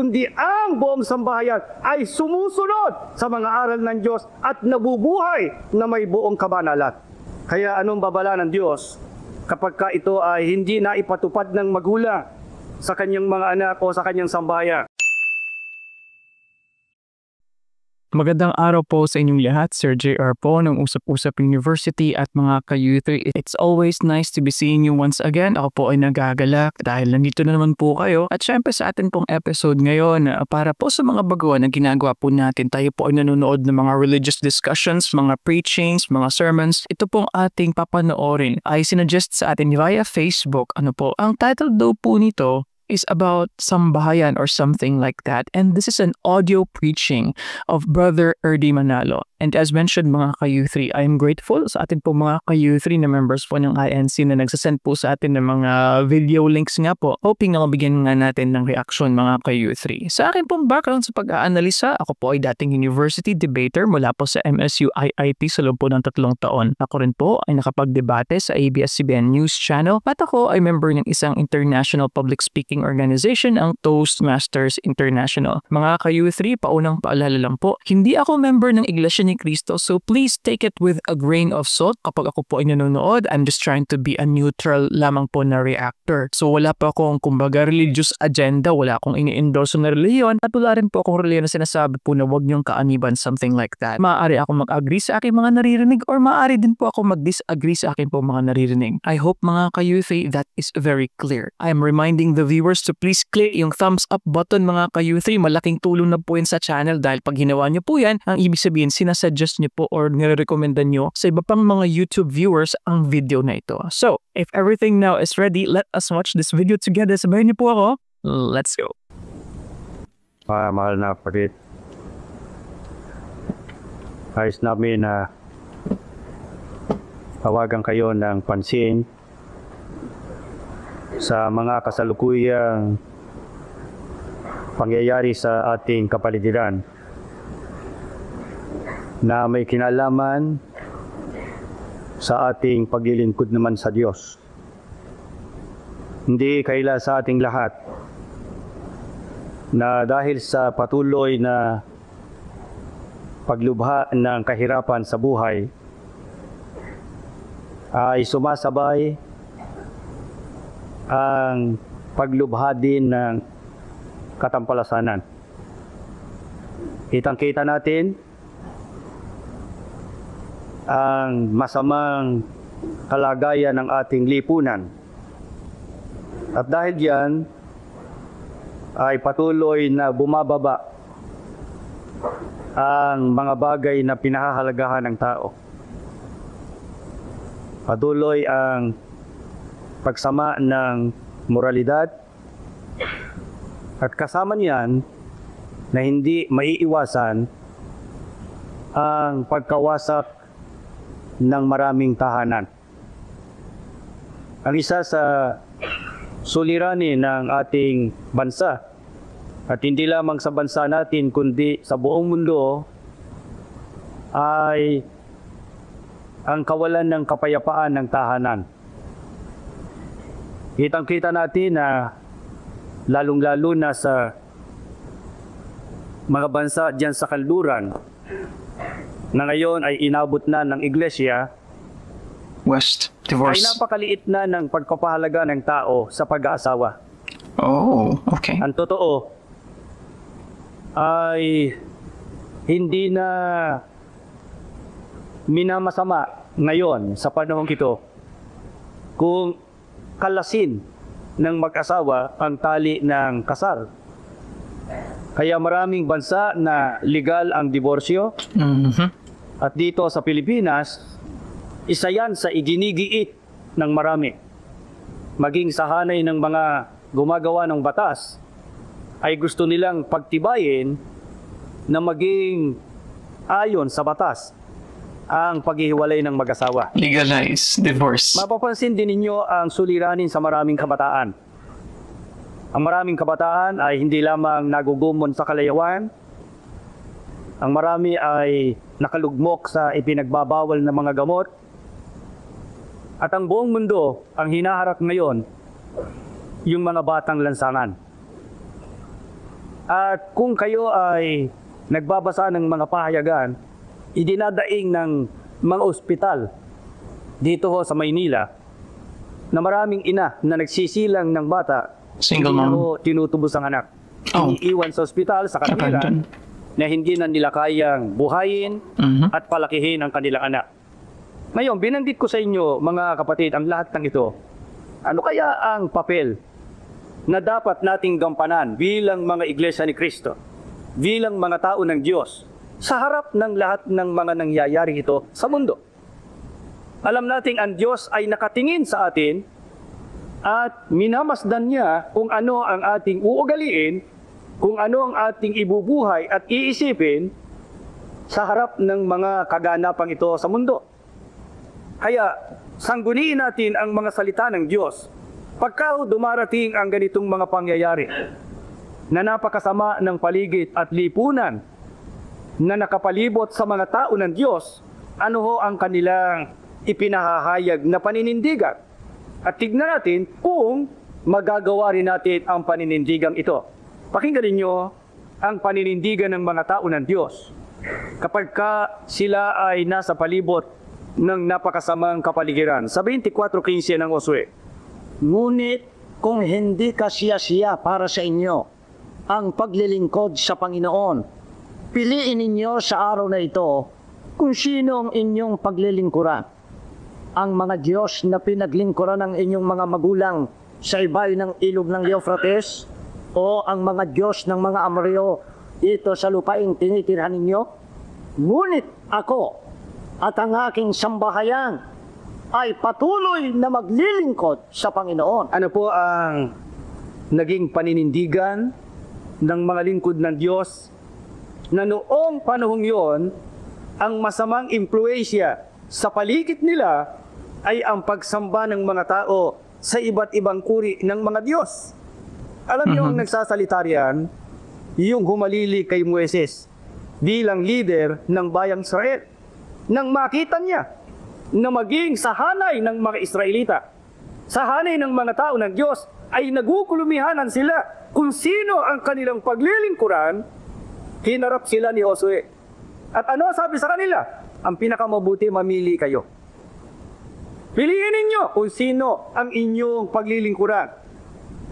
kundi ang buong sambahayan ay sumusunod sa mga aral ng Diyos at nabubuhay na may buong kabanalan. Kaya anong babala ng Diyos kapag ito ay hindi na ipatupad ng magulang sa kanyang mga anak o sa kanyang sambahayan? Magandang araw po sa inyong lahat. Sir JR po ng Usap-Usap University at mga ka-youth. It's always nice to be seeing you once again. Ako po ay nagagalak dahil nandito na naman po kayo. At syempre sa atin pong episode ngayon, para po sa mga baguhan na ginagawa po natin, tayo po ay nanonood ng mga religious discussions, mga preachings, mga sermons. Ito pong ating papanoorin ay sinuggest sa atin via Facebook. Ano po? Ang title daw po nito is about sambahayan or something like that. And this is an audio preaching of Brother Erdy Manalo. And as mentioned mga ka-U3, I am grateful sa atin po mga ka-U3 na members po ng INC na nagsasend po sa atin ng mga video links nga po. Hoping na mabigyan nga natin ng reaction mga ka-U3. Sa akin pong background sa pag-aanalisa, ako po ay dating university debater mula po sa MSU IIT sa loob po ng 3 taon. Ako rin po ay nakapagdebate sa ABS-CBN News Channel at ako ay member ng isang international public speaking organization, ang Toastmasters International. Mga ka-U3, paunang paalala lang po, hindi ako member ng Iglesia ni Cristo, so please take it with a grain of salt. Kapag ako po ay nanonood, I'm just trying to be a neutral lamang po na reactor. So wala po akong kumbaga religious agenda, wala akong ini-endorse na reliyon, at wala rin po akong reliyon na sinasabi po na huwag niyong kaaniban, something like that. Maaari ako mag-agree sa aking mga naririnig or maaari din po ako mag-disagree sa aking po mga naririnig. I hope mga ka-youth that is very clear. I am reminding the viewers to please click yung thumbs up button mga ka-U3. Malaking tulong na po yun sa channel dahil pag ginawa nyo po yan, ang ibig sabihin sinasuggest nyo po or nire-recommenda nyo sa iba pang mga YouTube viewers ang video na ito. So, if everything now is ready, let us watch this video together. Sabayan nyo po ako. Let's go. Mahal na kapatid, ayos namin na tawagan kayo ng pansin sa mga kasalukuyang pangyayari sa ating kapaligiran na may kinalaman sa ating paglilingkod naman sa Diyos. Hindi kaila sa ating lahat na dahil sa patuloy na paglubha ng kahirapan sa buhay ay sumasabay ang paglubha din ng katampalasanan. Kitang-kita natin ang masamang kalagayan ng ating lipunan. At dahil diyan ay patuloy na bumababa ang mga bagay na pinahahalagahan ng tao. Patuloy ang pagsama ng moralidad at kasama niyan na hindi maiiwasan ang pagkawasak ng maraming tahanan. Ang isa sa suliranin ng ating bansa at hindi lamang sa bansa natin kundi sa buong mundo ay ang kawalan ng kapayapaan ng tahanan. Kitang-kita natin na lalong-lalo na sa mga bansa diyan sa kanluran na ngayon ay inabot na ng Iglesia, West, divorce. Ay napakaliit na ng pagpapahalaga ng tao sa pag-aasawa. Oh, okay. Ang totoo ay hindi na minamasama ngayon sa panahong ito kung kalasin ng mag-asawa ang tali ng kasal. Kaya maraming bansa na legal ang diborsyo. At dito sa Pilipinas, isa yan sa iginigiit ng marami. Maging sa hanay ng mga gumagawa ng batas, ay gusto nilang pagtibayin na maging ayon sa batas ang paghihiwalay ng mag-asawa. Legalize divorce. Mapapansin din ninyo ang suliranin sa maraming kabataan. Ang maraming kabataan ay hindi lamang nagugumon sa kalayawan, ang marami ay nakalugmok sa ipinagbabawal na mga gamot, at ang buong mundo ang hinaharap ngayon yung mga batang lansangan. At kung kayo ay nagbabasa ng mga pahayagan, idinadaing ng mga ospital dito ho sa Maynila na maraming ina na nagsisilang ng bata, Single hindi na mom. ho tinutubos ang anak. Oh. Iniiwan sa ospital sa kanila Abandon. na hindi na nila kayang buhayin Mhm. at palakihin ang kanilang anak. Ngayon, binanggit ko sa inyo, mga kapatid, ang lahat ng ito. Ano kaya ang papel na dapat nating gampanan bilang mga iglesia ni Kristo, bilang mga tao ng Diyos, sa harap ng lahat ng mga nangyayari ito sa mundo? Alam nating ang Diyos ay nakatingin sa atin at minamasdan niya kung ano ang ating uugaliin, kung ano ang ating ibubuhay at iisipin sa harap ng mga kaganapang ito sa mundo. Kaya, sangguniin natin ang mga salita ng Diyos pagka dumarating ang ganitong mga pangyayari na napakasama ng paligid at lipunan na nakapalibot sa mga tao ng Diyos, ano ho ang kanilang ipinahahayag na paninindigan? At tignan natin kung magagawa rin natin ang paninindigan ito. Pakinggan ninyo ang paninindigan ng mga tao ng Diyos kapag sila ay nasa palibot ng napakasamang kapaligiran. Sa 24:15 ng Josue, Ngunit kung hindi kasiya-siya para sa inyo ang paglilingkod sa Panginoon, piliin ninyo sa araw na ito kung sino ang inyong paglilingkuran. Ang mga Diyos na pinaglingkuran ng inyong mga magulang sa ibay ng ilog ng Euphrates, o ang mga Diyos ng mga Amoreo dito sa lupaing tinitirhan ninyo? Ngunit ako at ang aking sambahayan ay patuloy na maglilingkod sa Panginoon. ano po ang naging paninindigan ng mga lingkod ng Diyos na noong panahong yon, ang masamang impluensya sa paligid nila ay ang pagsamba ng mga tao sa iba't ibang kuri ng mga Diyos. Alam niyo ang nagsasalita riyan, yung humalili kay Moises bilang leader ng bayang Israel. Nang makita niya na maging sahanay ng mga Israelita, sahanay ng mga tao ng Diyos, ay nagukulumihanan sila kung sino ang kanilang paglilingkuran, hinarap sila ni Josue. At ano sabi sa kanila? Ang pinakamabuti, mamili kayo. Piliin ninyo kung sino ang inyong paglilingkuran.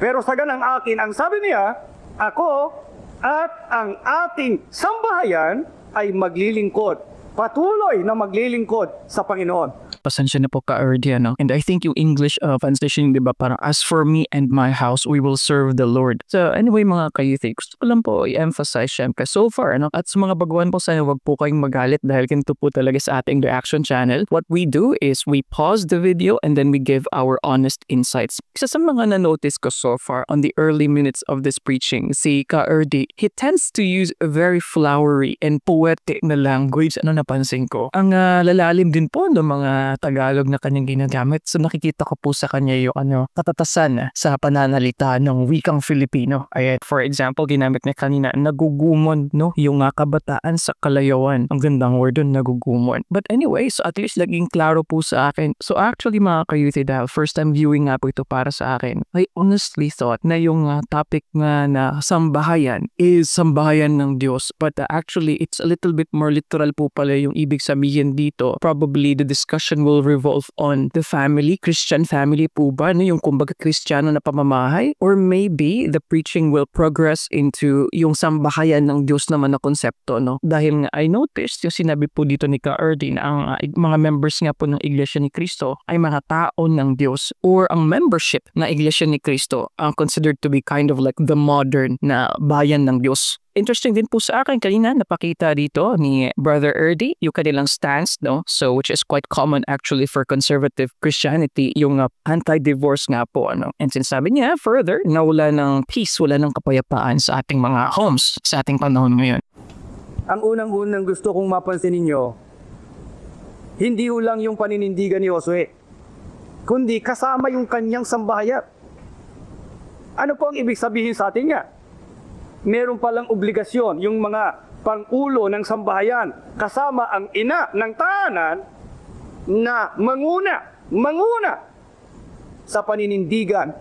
Pero sa ganang akin, ang sabi niya, ako at ang ating sambahayan ay maglilingkod. Patuloy na maglilingkod sa Panginoon. Pasensya na po ka-early, ano? And I think yung English translation, di ba, parang, as for me and my house, we will serve the Lord. So anyway, mga kayuthi, gusto ko lang po i-emphasize syempre so far, ano? At sa mga baguhan po, sana wag po kayong magalit dahil ganito po talaga sa ating reaction channel. What we do is we pause the video and then we give our honest insights. Isa sa mga na-notice ko so far on the early minutes of this preaching, si Ka-Erdi, he tends to use a very flowery and poetic na language. Ano napansin ko? Ang lalalim din po ng mga Tagalog na kanyang ginagamit. So nakikita ko po sa kanya yung katatasan sa pananalita ng wikang Filipino. Ayan, for example, ginamit niya kanina, nagugumon, no? Yung kabataan sa kalayawan. Ang gandang word dun, nagugumon. But anyway, so at least laging klaro po sa akin. So actually, mga kayuthi, dahil first time viewing nga po ito para sa akin, I honestly thought na yung topic nga na sambahayan is sambahayan ng Diyos. But actually, it's a little bit more literal po pala yung ibig sabihin dito. Probably the discussion will revolve on the family, Christian family po ba, no? Yung kumbaga Kristiyano na pamamahay, or maybe the preaching will progress into yung sambahayan ng Diyos naman na konsepto, no? Dahil nga I noticed yung sinabi po dito ni Ka-Erdi na ang mga members nga po ng Iglesia ni Cristo ay mga tao ng Diyos, or ang membership na Iglesia ni Cristo ang considered to be kind of like the modern na bayan ng Diyos. Interesting din po sa akin kanina, napakita dito ni Brother Erdi yung kanilang stance, no? So, which is quite common actually for conservative Christianity, yung anti-divorce nga po, ano? And sinasabi niya further na wala ng peace, wala ng kapayapaan sa ating mga homes, sa ating panahon ngayon. Ang unang-unang gusto kong mapansin ninyo, hindi lang yung paninindigan ni Josue, kundi kasama yung kanyang sambahayan. Ano po ang ibig sabihin sa atin nga? Meron palang obligasyon yung mga pangulo ng sambahayan kasama ang ina ng tahanan na manguna sa paninindigan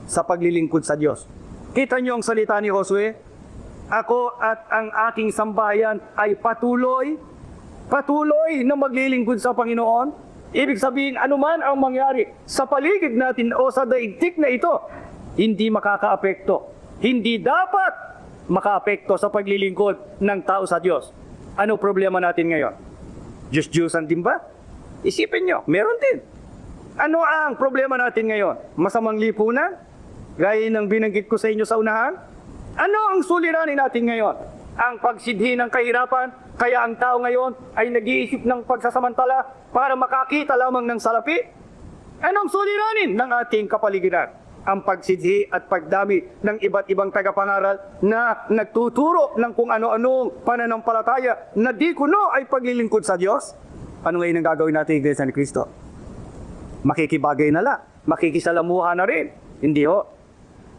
sa paglilingkod sa Diyos. Kita niyo ang salita ni Josue? ako at ang aking sambahayan ay patuloy na maglilingkod sa Panginoon. Ibig sabihin, anuman ang mangyari sa paligid natin o sa daigdig na ito, hindi makakaapekto. Hindi dapat makaapekto sa paglilingkod ng tao sa Diyos. Ano problema natin ngayon? Diyos-Diyosan din ba? Isipin nyo, meron din. Ano ang problema natin ngayon? Masamang lipunan? Gaya ng binanggit ko sa inyo sa unahan? Ano ang suliranin natin ngayon? Ang pagsidhi ng kahirapan, kaya ang tao ngayon ay nag-iisip ng pagsasamantala para makakita lamang ng salapi? Anong suliranin ng ating kapaligiran? Ang pagsidhi at pagdami ng iba't ibang tagapangaral na nagtuturo ng kung ano-anong pananampalataya na di kuno ay paglilingkod sa Diyos? Ano ngayon ang gagawin natin, Iglesia ni Cristo? Makikibagay na lang, makikisalamuha na rin. Hindi ho.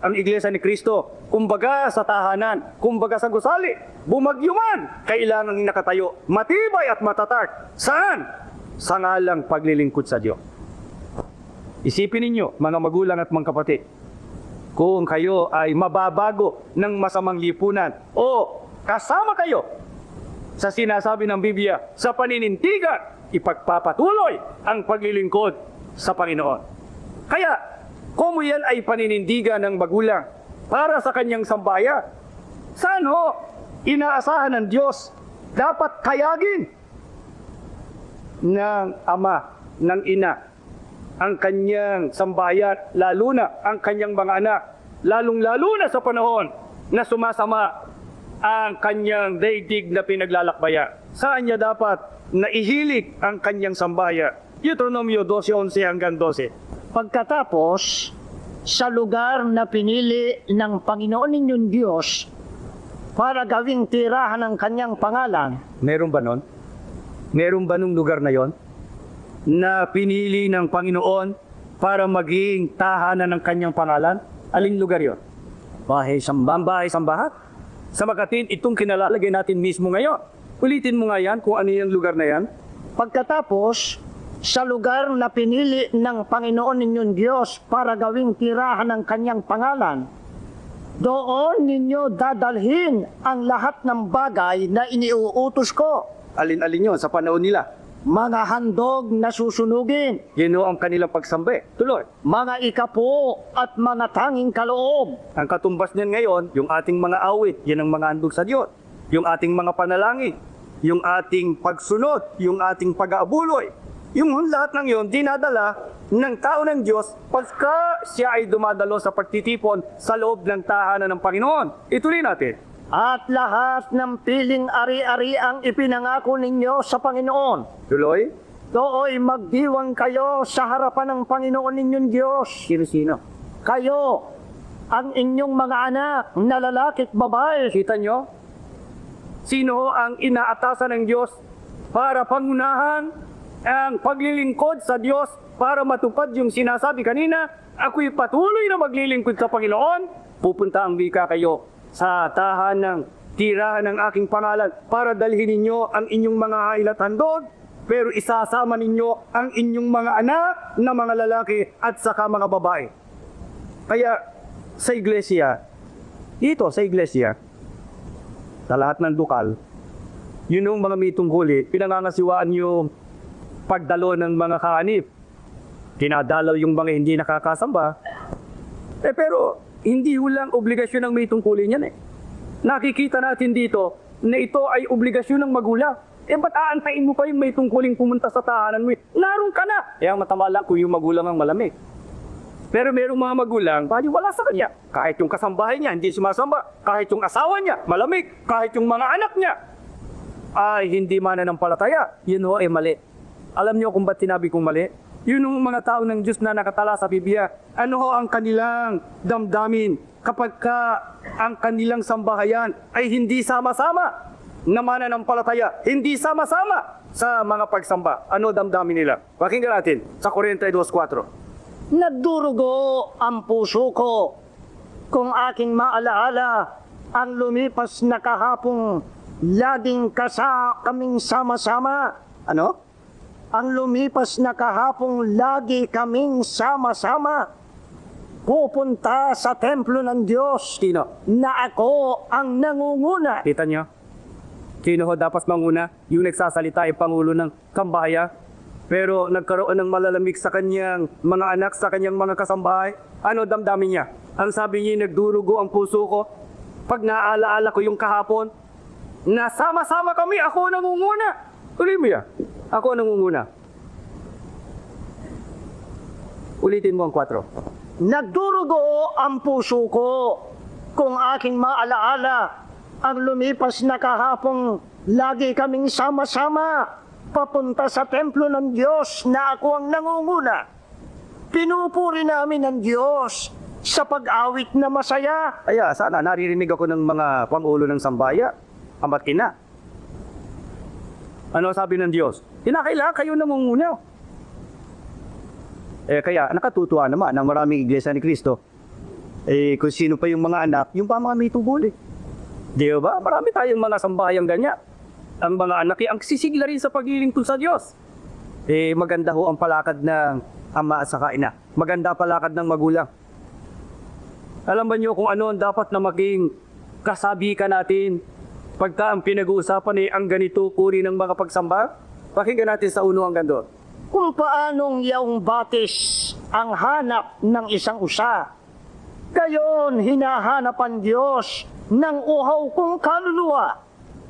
Ang Iglesia ni Cristo, kumbaga sa tahanan, kumbaga sa gusali, bumagyo man, kailangan nakatayo, matibay at matatag. Saan? Sa ngalang paglilingkod sa Diyos. Isipin ninyo, mga magulang at mga kapatid, kung kayo ay mababago ng masamang lipunan o kasama kayo sa sinasabi ng Biblia, sa paninindigan, ipagpapatuloy ang paglilingkod sa Panginoon. Kaya, kung yan ay paninindigan ng magulang para sa kanyang sambahayan, saan ho inaasahan ng Diyos dapat kayagin ng ama, ng ina, ang kanyang sambahayan, lalo na ang kanyang mga anak, lalong-lalo na sa panahon na sumasama ang kanyang daigdig na pinaglalakbayan. Saan niya dapat naihilig ang kanyang sambahayan? Deuteronomio 12:11 hanggang 12. Pagkatapos, sa lugar na pinili ng Panginoon ninyong Diyos para gawing tirahan ng kanyang pangalan. Meron ba nun? Meron ba nung lugar na yon na pinili ng Panginoon para maging tahanan ng kanyang pangalan? Aling lugar yon? Bahay-sambahat? Sa Makatin, itong kinalalagay natin mismo ngayon. Ulitin mo nga yan kung ano yung lugar na yan. Pagkatapos, sa lugar na pinili ng Panginoon ninyong Diyos para gawing tirahan ng kanyang pangalan, doon ninyo dadalhin ang lahat ng bagay na iniuutos ko. Alin-alin yun sa panahon nila? Mga handog na susunugin, Yun ang kanilang pagsambi. Tuloy. mga ikapo at mga tanging kaloob, Ang katumbas niyan ngayon, yung ating mga awit, yan ang mga handog sa Diyos. Yung ating mga panalangin, yung ating pagsunod, yung ating pag-aabuloy. Yung lahat ng yun, dinadala ng tao ng Diyos pagka siya ay dumadalo sa pagtitipon sa loob ng tahanan ng Panginoon. Ituloy natin. at lahat ng piling ari-ari ang ipinangako ninyo sa Panginoon. Tuloy. Dooy magdiwang kayo sa harapan ng Panginoon ninyong Diyos. Sino-sino? Kayo, ang inyong mga anak na lalaki at babae. Kita nyo? Sino ang inaatasan ng Diyos para pangunahan ang paglilingkod sa Diyos para matupad yung sinasabi kanina? Ako'y patuloy na maglilingkod sa Panginoon. Pupunta ang wika kayo sa tahanan, tirahan ng aking pangalan para dalhin ninyo ang inyong mga hail at handog, pero isasama ninyo ang inyong mga anak na mga lalaki at saka mga babae. Kaya sa iglesia, dito sa iglesia, sa lahat ng dukal, yun yung mga mitong huli, pinangangasiwaan yung pagdalo ng mga kaanib. Tinadalaw yung mga hindi nakakasamba. Pero hindi hulang obligasyon ng may tungkulin yan . Nakikita natin dito na ito ay obligasyon ng magulang. Ba't aantayin mo pa yung may tungkuling pumunta sa tahanan mo? Naroon ka na! Kaya matama lang kung yung magulang ang malamig. Pero merong mga magulang, wala sa kanya. Kahit yung kasambahay niya, hindi sumasamba. Kahit yung asawa niya, malamig. Kahit yung mga anak niya, ay hindi mananampalataya. Yun ho ay mali. Alam niyo kung ba't sinabi kong mali? Yun yung mga tao ng Diyos na nakatala sa Biblia. Ano ho ang kanilang damdamin kapag ang kanilang sambahayan ay hindi sama-sama na mananampalataya, hindi sama-sama sa mga pagsamba? Ano damdamin nila? Pakinggan natin sa 42:4. Nagdurugo ang puso ko kung aking maalaala ang lumipas na kahapong laging kaming sama-sama. Ano? Ang lumipas na kahapong lagi kaming sama-sama. pupunta sa templo ng Diyos Sino? na ako ang nangunguna. Kita nyo? Sino ho dapat manguna? Yung nagsasalita ay Pangulo ng Kambaya. Pero nagkaroon ng malalamig sa kanyang mga anak, sa kanyang mga kasambahay. Ano damdamin niya? Ang sabi niya, nagdurugo ang puso ko. Pag naaalaala ko yung kahapon, nasama-sama kami, ako ang nangunguna. Ulit mo yan. Ako ang nangunguna. Ulitin mo ang 4. Nagdurugo ang puso ko kung aking maalaala ang lumipas na kahapong lagi kaming sama-sama papunta sa templo ng Diyos na ako ang nangunguna. Pinupuri namin ang Diyos sa pag-awit na masaya. Kaya sana naririnig ako ng mga pangulo ng sambaya. Ama't kina. Ano sabi ng Diyos? Kinakailangan kayo nangunguna. Kaya nakatutuwa naman ng maraming iglesia ni Cristo. Kung sino pa yung mga anak, yung pa mga may tubuli. Di ba? Marami tayong mga sambayang ganyan. Ang mga anak ang sisigla rin sa paglilingkod sa Diyos. Maganda ho ang palakad ng ama at saka ina. Maganda palakad ng magulang. Alam ba niyo kung ano ang dapat na maging kasabikan natin pagka ang pinag-uusapan ay ang ganito uri ng mga pagsamba? Pakinggan natin sa 1 hanggang 2. Kung paanong yaong batis ang hanap ng isang usa, gayon hinahanap ang Diyos ng uhaw kong kaluluwa.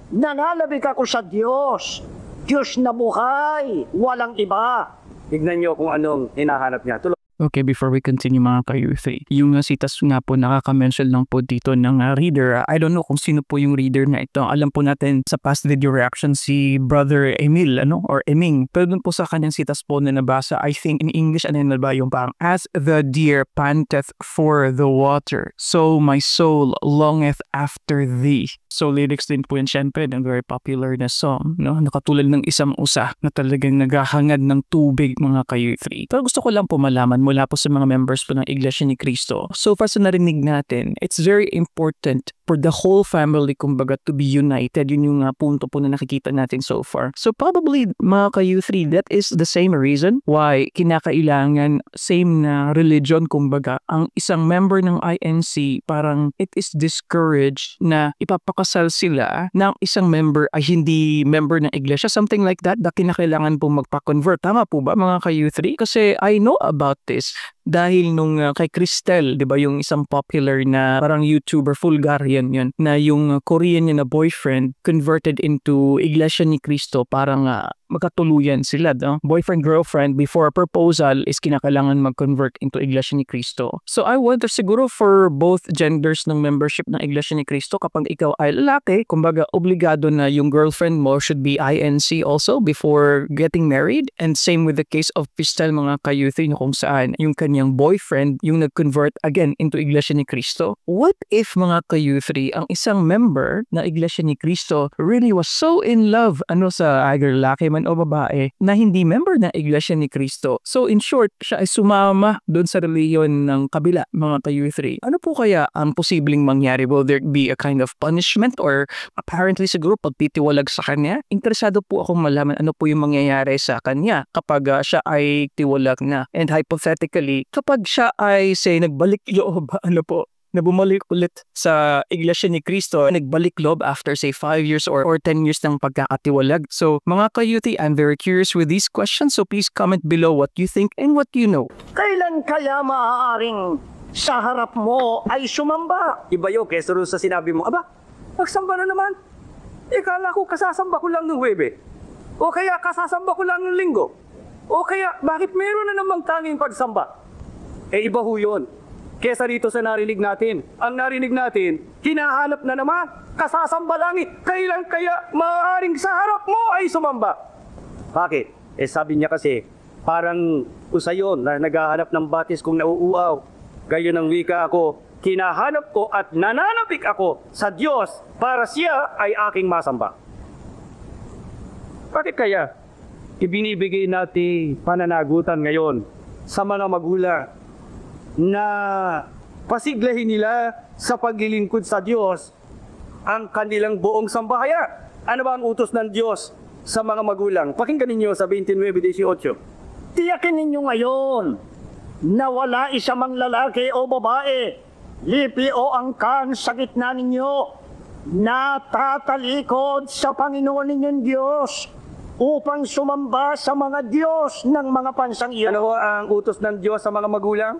Nanalabik ako sa Diyos, Diyos na buhay, walang iba. Tignan niyo kung anong hinahanap niya. Okay, before we continue mga ka-youth, yung sitas nga po nakaka-mention lang po dito ng reader. I don't know kung sino po yung reader na ito. Alam po natin sa past video reaction si Brother Emil, or Eming. Pero dun po sa kanyang sitas po na nabasa, I think in English, ano na ba yung parang, as the deer panteth for the water, so my soul longeth after thee. So lyrics din po yan syempre ng very popular na song, no? Nakatulad ng isang usa na talagang naghahangad ng tubig mga ka-youth. Pero gusto ko lang po malaman mula po sa mga members po ng Iglesia ni Cristo. So far sa narinig natin, it's very important for the whole family kumbaga to be united. Yun yung punto po na nakikita natin so far. So probably mga ka-youth, that is the same reason why kinakailangan same na religion kumbaga. Ang isang member ng INC parang it is discouraged na ipapakasal sila ng isang member ay hindi member ng iglesia. Something like that na kinakailangan po magpa-convert. Tama po ba mga ka-youth? Kasi I know about this dahil nung kay Cristel, 'di ba, yung isang popular na parang YouTuber, Fulgarian 'yun, na yung Korean niya na boyfriend converted into Iglesia ni Cristo, parang magkatuluyan sila, no? Boyfriend, girlfriend, before proposal is kinakailangan mag-convert into Iglesia ni Cristo. So I wonder siguro for both genders ng membership ng Iglesia ni Cristo, kapag ikaw ay lalaki, kumbaga obligado na yung girlfriend mo should be INC also before getting married. And same with the case of Cristel mga ka-youth, kung saan yung kanyang boyfriend yung nag-convert again into Iglesia ni Cristo. What if mga ka-youth, ang isang member na Iglesia ni Cristo really was so in love sa either lalaki man o babae na hindi member ng Iglesia ni Cristo? So in short, siya ay sumama doon sa reliyon ng kabila mga ka-youth. Ano po kaya ang posibleng mangyari? Will there be a kind of punishment or apparently siguro pagtitiwalag sa kanya? Interesado po akong malaman ano po yung mangyayari sa kanya kapag siya ay tiwalag na. And hypothetically, kapag siya ay say nagbalik loob, na bumalik ulit sa Iglesia ni Cristo, nagbalik loob after say 5 years or 10 years ng pagkakatiwalag. So mga ka-youth, I'm very curious with these questions, so please comment below what you think and what you know. Kailan kaya maaaring sa harap mo ay sumamba? Iba yun, kesa sa sinabi mo, aba, magsamba na naman. Kala ko kasasamba ko lang ng Huwebe. O kaya kasasamba ko lang ng Linggo. O kaya, bakit meron na namang tanging pagsamba? Iba ho yun. Kesa dito sa narinig natin. Ang narinig natin, hinahanap na naman, kasasamba langit. Kailan kaya maaaring sa harap mo ay sumamba? Bakit? Sabi niya kasi, parang usayon na naghahanap ng batis kung nauuaw. Gayon ang wika ako, kinahanap ko at nananapik ako sa Diyos para siya ay aking masamba. Bakit kaya ibinibigay natin pananagutan ngayon sa mga magulang na pasiglahin nila sa paglilingkod sa Diyos ang kanilang buong sambahayan? Ano ba ang utos ng Diyos sa mga magulang? Pakinggan ninyo sa 29:18. Tiyakin ninyo ngayon na wala isa mang lalaki o babae, lipi o angkan sa gitna ninyo, na tatalikod sa Panginoon ninyong Diyos upang sumamba sa mga Diyos ng mga pansang iyon. Ano ho ang utos ng Diyos sa mga magulang?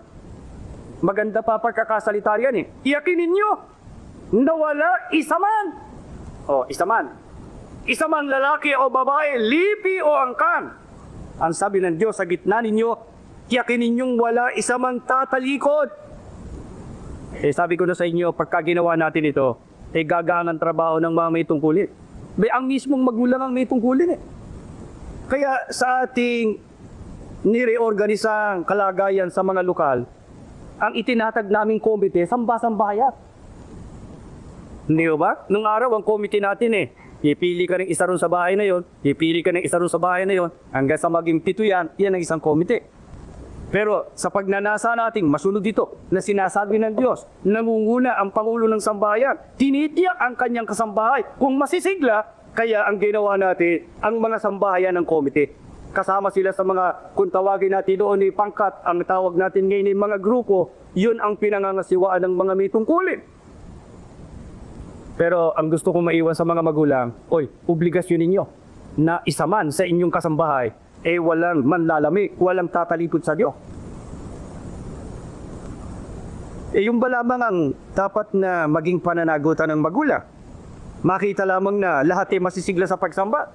Maganda pa pagkakasalita yan eh. Iyakin ninyo na wala isa man. Isa man. Isa man lalaki o babae, lipi o angkan. Ang sabi ng Diyos sa gitna ninyo, iyakin ninyong wala isa man tatalikod. Sabi ko na sa inyo, pagka ginawa natin ito, gagaan ang trabaho ng mga may tungkulin. Ang mismong magulang ang may tungkulin eh. Kaya sa ating nireorganisang kalagayan sa mga lokal, ang itinatag naming komite, samba-sambayan. Hindi ba? Nung araw, ang komite natin ipili ka ng isa ron sa bahay na yon, ipili ka ng isa ron sa bahay na yon, hanggang sa maging 7 yan ang isang komite. Pero sa pagnanasa nating masunod dito na sinasabi ng Diyos, nangunguna ang Pangulo ng Sambahayan, tinitiyak ang kanyang kasambahay. Kung masisigla, kaya ang ginawa natin, ang mga sambahayan ng komite. Kasama sila sa mga, kung tawagin natin doon ni pangkat, ang tawag natin ngayon ni mga grupo, yun ang pinangangasiwaan ng mga may tungkulin. Pero ang gusto kong maiwan sa mga magulang, obligasyon ninyo na isa man sa inyong kasambahay, walang manlalami, walang tatalipod sa Diyos. Yung ba lamang ang dapat na maging pananagutan ng magulang? Makita lamang na lahat masisigla sa pagsamba.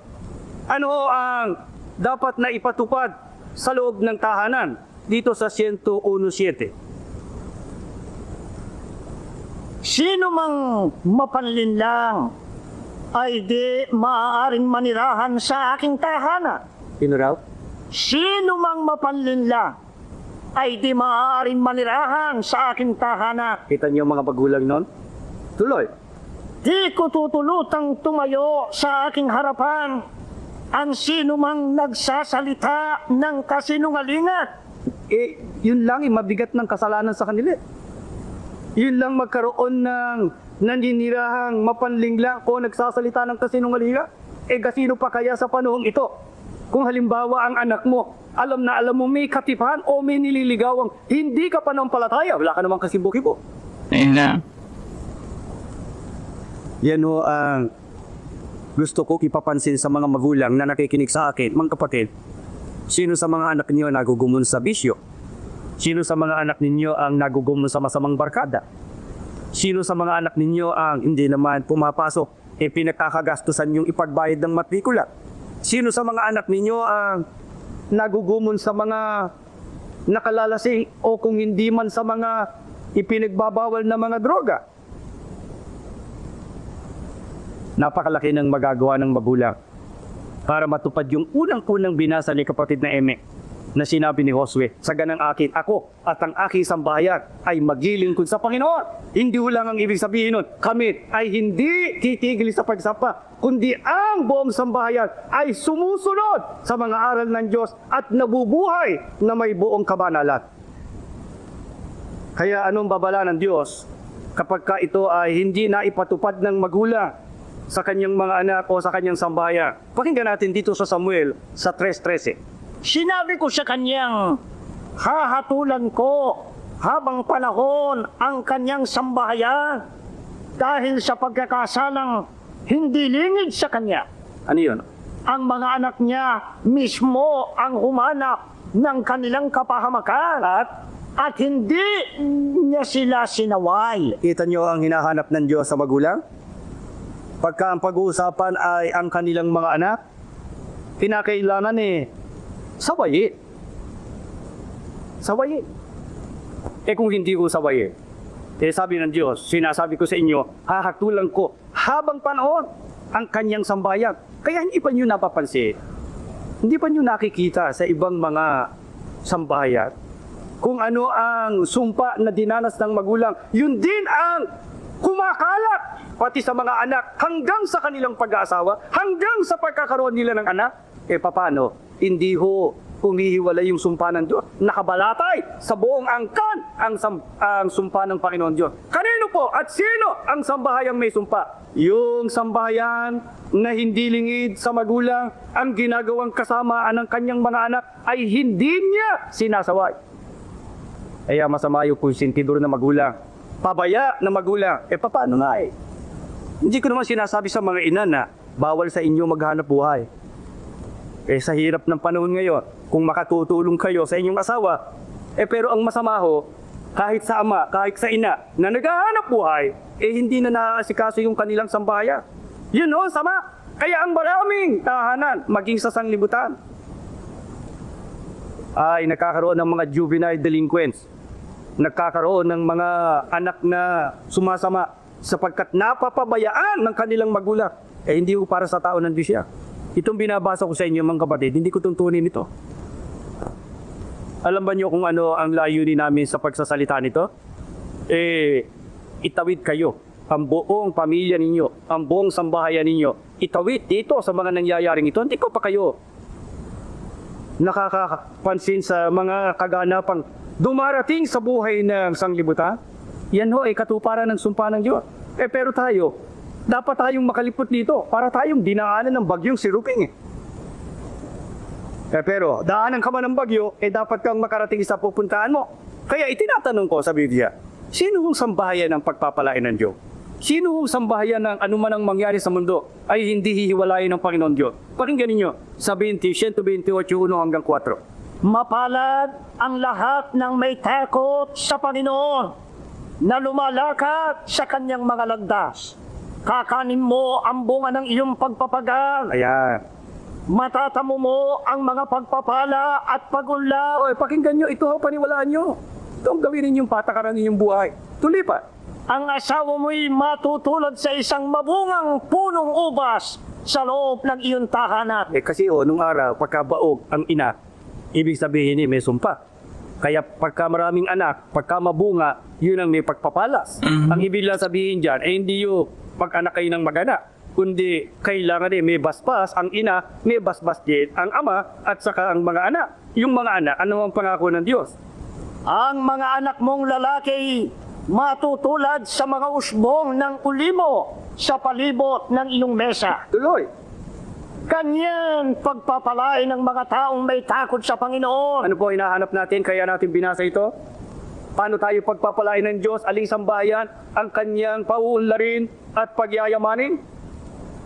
Ano ang dapat na ipatupad sa loob ng tahanan dito sa 101:7? Sino mang mapanlinlang ay di maaaring manirahan sa aking tahanan. Sino raw? Sino mang mapanlinlang ay di maaaring manirahan sa aking tahanan. Kita niyo mga magulang nun? Tuloy. Di ko tutulutang tumayo sa aking harapan ang sino mang nagsasalita ng kasinungalingan. Yun lang mabigat ng kasalanan sa kanila. Yun lang magkaroon ng naninirahang mapanlinglang o nagsasalita ng kasinungalingan. Kasino pa kaya sa panahong ito? Kung halimbawa ang anak mo, alam na alam mo may katipan o may nililigawang hindi ka panampalataya, wala ka namang kasibo-kibo. Ayun na. Yan ho ang gusto ko ipapansin sa mga magulang na nakikinig sa akin, mga kapatid. Sino sa mga anak niyo nagugumon sa bisyo? Sino sa mga anak ninyo ang nagugumon sa masamang barkada? Sino sa mga anak ninyo ang hindi naman pumapasok, pinagkakagastusan yung ipagbayad ng matrikula? Sino sa mga anak ninyo ang nagugumon sa mga nakalalasing o kung hindi man sa mga ipinagbabawal na mga droga? Napakalaki ng magagawa ng magulang para matupad yung unang-unang binasa ni kapatid na Eme na sinabi ni Josue, sa ganang akin, ako at ang aking sambahayan ay maglilingkod sa Panginoon. Hindi lang ang ibig sabihin nun, kami ay hindi titigil sa pagsamba, kundi ang buong sambahayan ay sumusunod sa mga aral ng Diyos at nabubuhay na may buong kabanalan. Kaya anong babala ng Diyos kapag ka ito ay hindi na ipatupad ng magulang sa kanyang mga anak o sa kanyang sambahayan? Pakinggan natin dito sa Samuel sa 3:13. Sinabi ko sa kanyang, hahatulan ko habang panahon ang kanyang sambahayan dahil sa pagkakasalang hindi lingid sa kanya. Ano yun? Ang mga anak niya mismo ang humanap ng kanilang kapahamakan at hindi niya sila sinaway. Kita nyo ang hinahanap ng Diyos sa magulang? Pagka ang pag-uusapan ay ang kanilang mga anak, kinakailangan sawayin. Sawayin. Kung hindi ko sawayin, sabi ng Diyos, sinasabi ko sa inyo, hahatulan ko habang panahon ang kanyang sambayan. Kaya hindi pa nyo napapansin, hindi pa nyo nakikita sa ibang mga sambayan kung ano ang sumpa na dinanas ng magulang, yun din ang kumakalat pati sa mga anak hanggang sa kanilang pag-aasawa, hanggang sa pagkakaroon nila ng anak. Paano? Hindi ho humihiwalay yung sumpa ng Diyos. Nakabalatay sa buong angkan ang sumpa ng Panginoon Diyos. Kanino po at sino ang sambahayang may sumpa? Yung sambahayan na hindi lingid sa magulang, ang ginagawang kasamaan ng kanyang mga anak ay hindi niya sinasaway. Kaya masama yung konsentidor na magulang. Pabaya na magulang. Paano nga eh? Hindi ko naman sinasabi sa mga ina na bawal sa inyo maghanap buhay. Sa hirap ng panahon ngayon, kung makatutulong kayo sa inyong asawa, pero ang masama ho, kahit sa ama, kahit sa ina, na naghahanap buhay, hindi na naaasikaso yung kanilang sambahayan. Yun ho, sama. Kaya ang maraming tahanan, maging sa sanglibutan, ay nakakaroon ng mga juvenile delinquents. Nagkakaroon ng mga anak na sumasama sapagkat napapabayaan ng kanilang magulang. Hindi ko para sa tao ng Diyos yan. Itong binabasa ko sa inyo mga kapatid, hindi ko tuntunin ito. Alam ba niyo kung ano ang layunin namin sa pagsasalita nito? Itawid kayo, ang buong pamilya ninyo, ang buong sambahayan ninyo. Itawid dito sa mga nangyayaring ito. Hindi ko pa kayo nakakapansin sa mga kaganapang dumarating sa buhay ng sanglibutan. Yan ho ay katuparan ng sumpa ng Diyos. Pero tayo, dapat tayong makalipot dito para tayong dinaanan ng bagyong siruping. Pero daanan ka man ng bagyo, dapat kang makarating sa pupuntahan mo. Kaya itinatanong ko sa Biblia, sino ang sambahayan ng pagpapalain ng Diyos? Sino ang sambahayan ng anuman ang mangyari sa mundo ay hindi hihiwalayin ng Panginoon Diyos? Pakinggan ninyo sa 128:1-4. Mapalad ang lahat ng may takot sa Panginoon na lumalakad sa kanyang mga landas. Kakanin mo ang bunga ng iyong pagpapagal. Ayan. Matatamo mo ang mga pagpapala at pagunlad. Pakinggan nyo, ito ang paniwalaan nyo. Ito ang gawin ninyong patakaran ninyong buhay. Tuloy pa. Ang asawa mo'y matutulad sa isang mabungang punong ubas sa loob ng iyong tahanan. Kasi nung araw, pagkabaog ang ina, ibig sabihin may sumpa. Kaya pagka maraming anak, pagka mabunga, yun ang may pagpapalas. Ang ibig lang sabihin dyan, hindi yung pag-anak kayo ng mag-anak, kundi kailangan may basbas ang ina, may basbas din ang ama, at saka ang mga anak. Yung mga anak, ano ang pangako ng Diyos? Ang mga anak mong lalaki matutulad sa mga usbong ng ulimo sa palibot ng iyong mesa. Tuloy. Kanyan pagpapalain ng mga taong may takot sa Panginoon. Ano po hinahanap natin kaya natin binasa ito? Paano tayo pagpapalain ng Diyos, aling sambahayan, ang kanyang pauunlarin at pagyayamanin?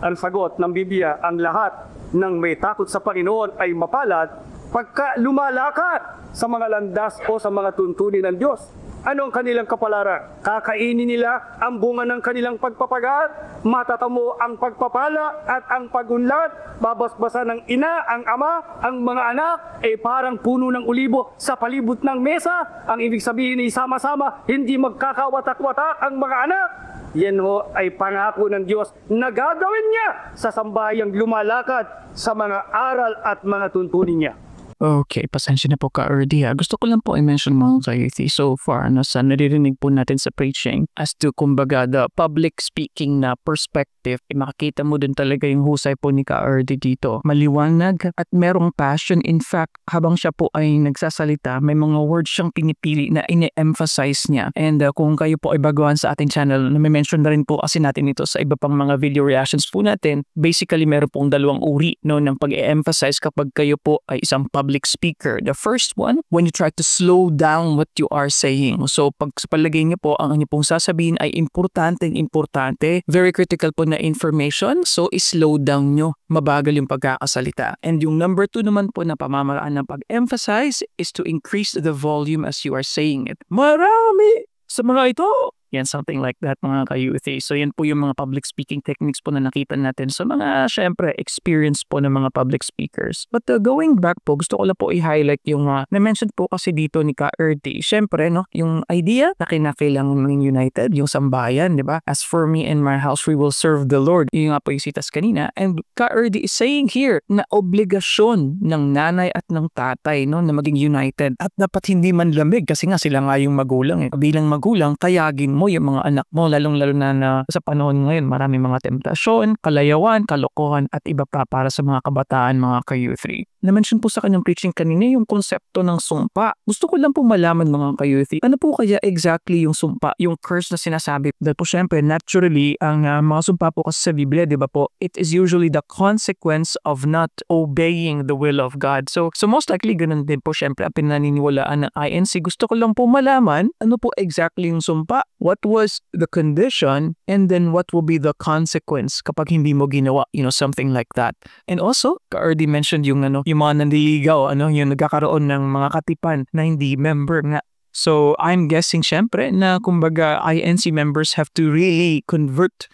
Ang sagot ng Biblia, ang lahat ng may takot sa Panginoon ay mapalad pagka lumalakad sa mga landas o sa mga tuntunin ng Diyos. Ano ang kanilang kapalaran? Kakainin nila ang bunga ng kanilang pagpapagal, matatamo ang pagpapala at ang pagunlad, babasbasan ng ina, ang ama, ang mga anak, parang puno ng ulibo sa palibot ng mesa. Ang ibig sabihin ay sama-sama, hindi magkakawatak-watak ang mga anak. Yan ho ay pangako ng Diyos na gagawin niya sa sambayang lumalakad sa mga aral at mga tuntunin niya. Okay, pasensya na po ka-Erdi ha. Gusto ko lang po i-mention mga ka-youthi so far sa naririnig po natin sa preaching as to kumbaga the public speaking na perspective, makikita mo din talaga yung husay po ni ka-Erdi dito. Maliwanag at merong passion. In fact, habang siya po ay nagsasalita, may mga words siyang pinipili na ine-emphasize niya. And kung kayo po ay baguhan sa ating channel, na-mention na rin po kasi natin ito sa iba pang mga video reactions po natin. Basically, meron pong dalawang uri ng pag-e-emphasize kapag kayo po ay isang public speaker. The first one, when you try to slow down what you are saying. So, pag sa palagay niyo po, ang inyo pong sasabihin ay importante, very critical po na information. So, slow down nyo. Mabagal yung pagkakasalita. And yung number 2 naman po na pamamaraan ng pag-emphasize is to increase the volume as you are saying it. Marami sa mga ito! Yan, something like that mga ka-youthi. So yan po yung mga public speaking techniques po na nakita natin sa mga, syempre, experience po ng mga public speakers. But going back po, gusto ko lang po i-highlight yung na-mention po kasi dito ni Ka-Erdi. Syempre, yung idea na kinakailangan ng united, yung sambayan, di ba? As for me and my house, we will serve the Lord. Yung nga po yung sitas kanina. And Ka-Erdi is saying here na obligasyon ng nanay at ng tatay na maging united. At dapat hindi man lamig kasi nga sila nga yung magulang. Bilang magulang, kayagin mo yung mga anak mo, lalong-lalo na sa panahon ngayon, marami mga temptasyon, kalayawan, kalokohan, at iba pa para sa mga kabataan, mga ka-youth. na-mention po sa kanyang preaching kanina yung konsepto ng sumpa. Gusto ko lang po malaman mga ka-youthy, ano po kaya exactly yung sumpa, yung curse na sinasabi? Dahil po syempre, naturally, ang mga sumpa po kasi sa Biblia, di ba po, it is usually the consequence of not obeying the will of God. So most likely, ganun din po syempre ang pinaniniwalaan ng INC. Gusto ko lang po malaman, ano po exactly yung sumpa? What was the condition? And then what will be the consequence kapag hindi mo ginawa, something like that. And also, already mentioned yung mga nandiligaw, yung nagkakaroon ng mga katipan na hindi member nga. So I'm guessing syempre na kumbaga INC members have to really convert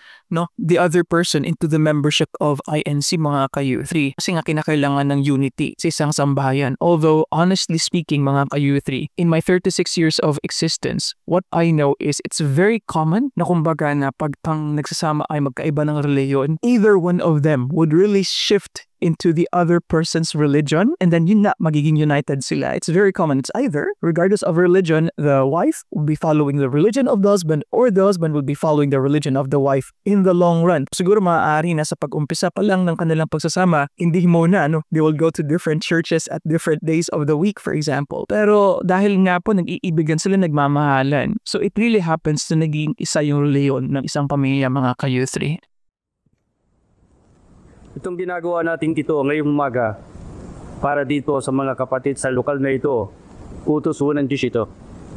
the other person into the membership of INC mga ka-U3. Kasi nga kinakailangan ng unity sa isang sambahayan. Although honestly speaking mga ka-U3, in my 36 years of existence, what I know is it's very common na kumbaga na pag nagsasama ay magkaiba ng reliyon, either one of them would really shift into the other person's religion and then yun na magiging united sila. It's very common. It's either, regardless of religion, the wife will be following the religion of the husband or the husband will be following the religion of the wife in the long run. Siguro maaari na sa pag-umpisa pa lang ng kanilang pagsasama, hindi muna, they will go to different churches at different days of the week, for example. Pero dahil nga po nag-iibigan sila, nagmamahalan. So it really happens na naging isa yung reliyon ng isang pamilya mga ka-U3. Itong ginagawa natin ito ngayong umaga para dito sa mga kapatid sa lokal na ito, utos ng Diyos ito.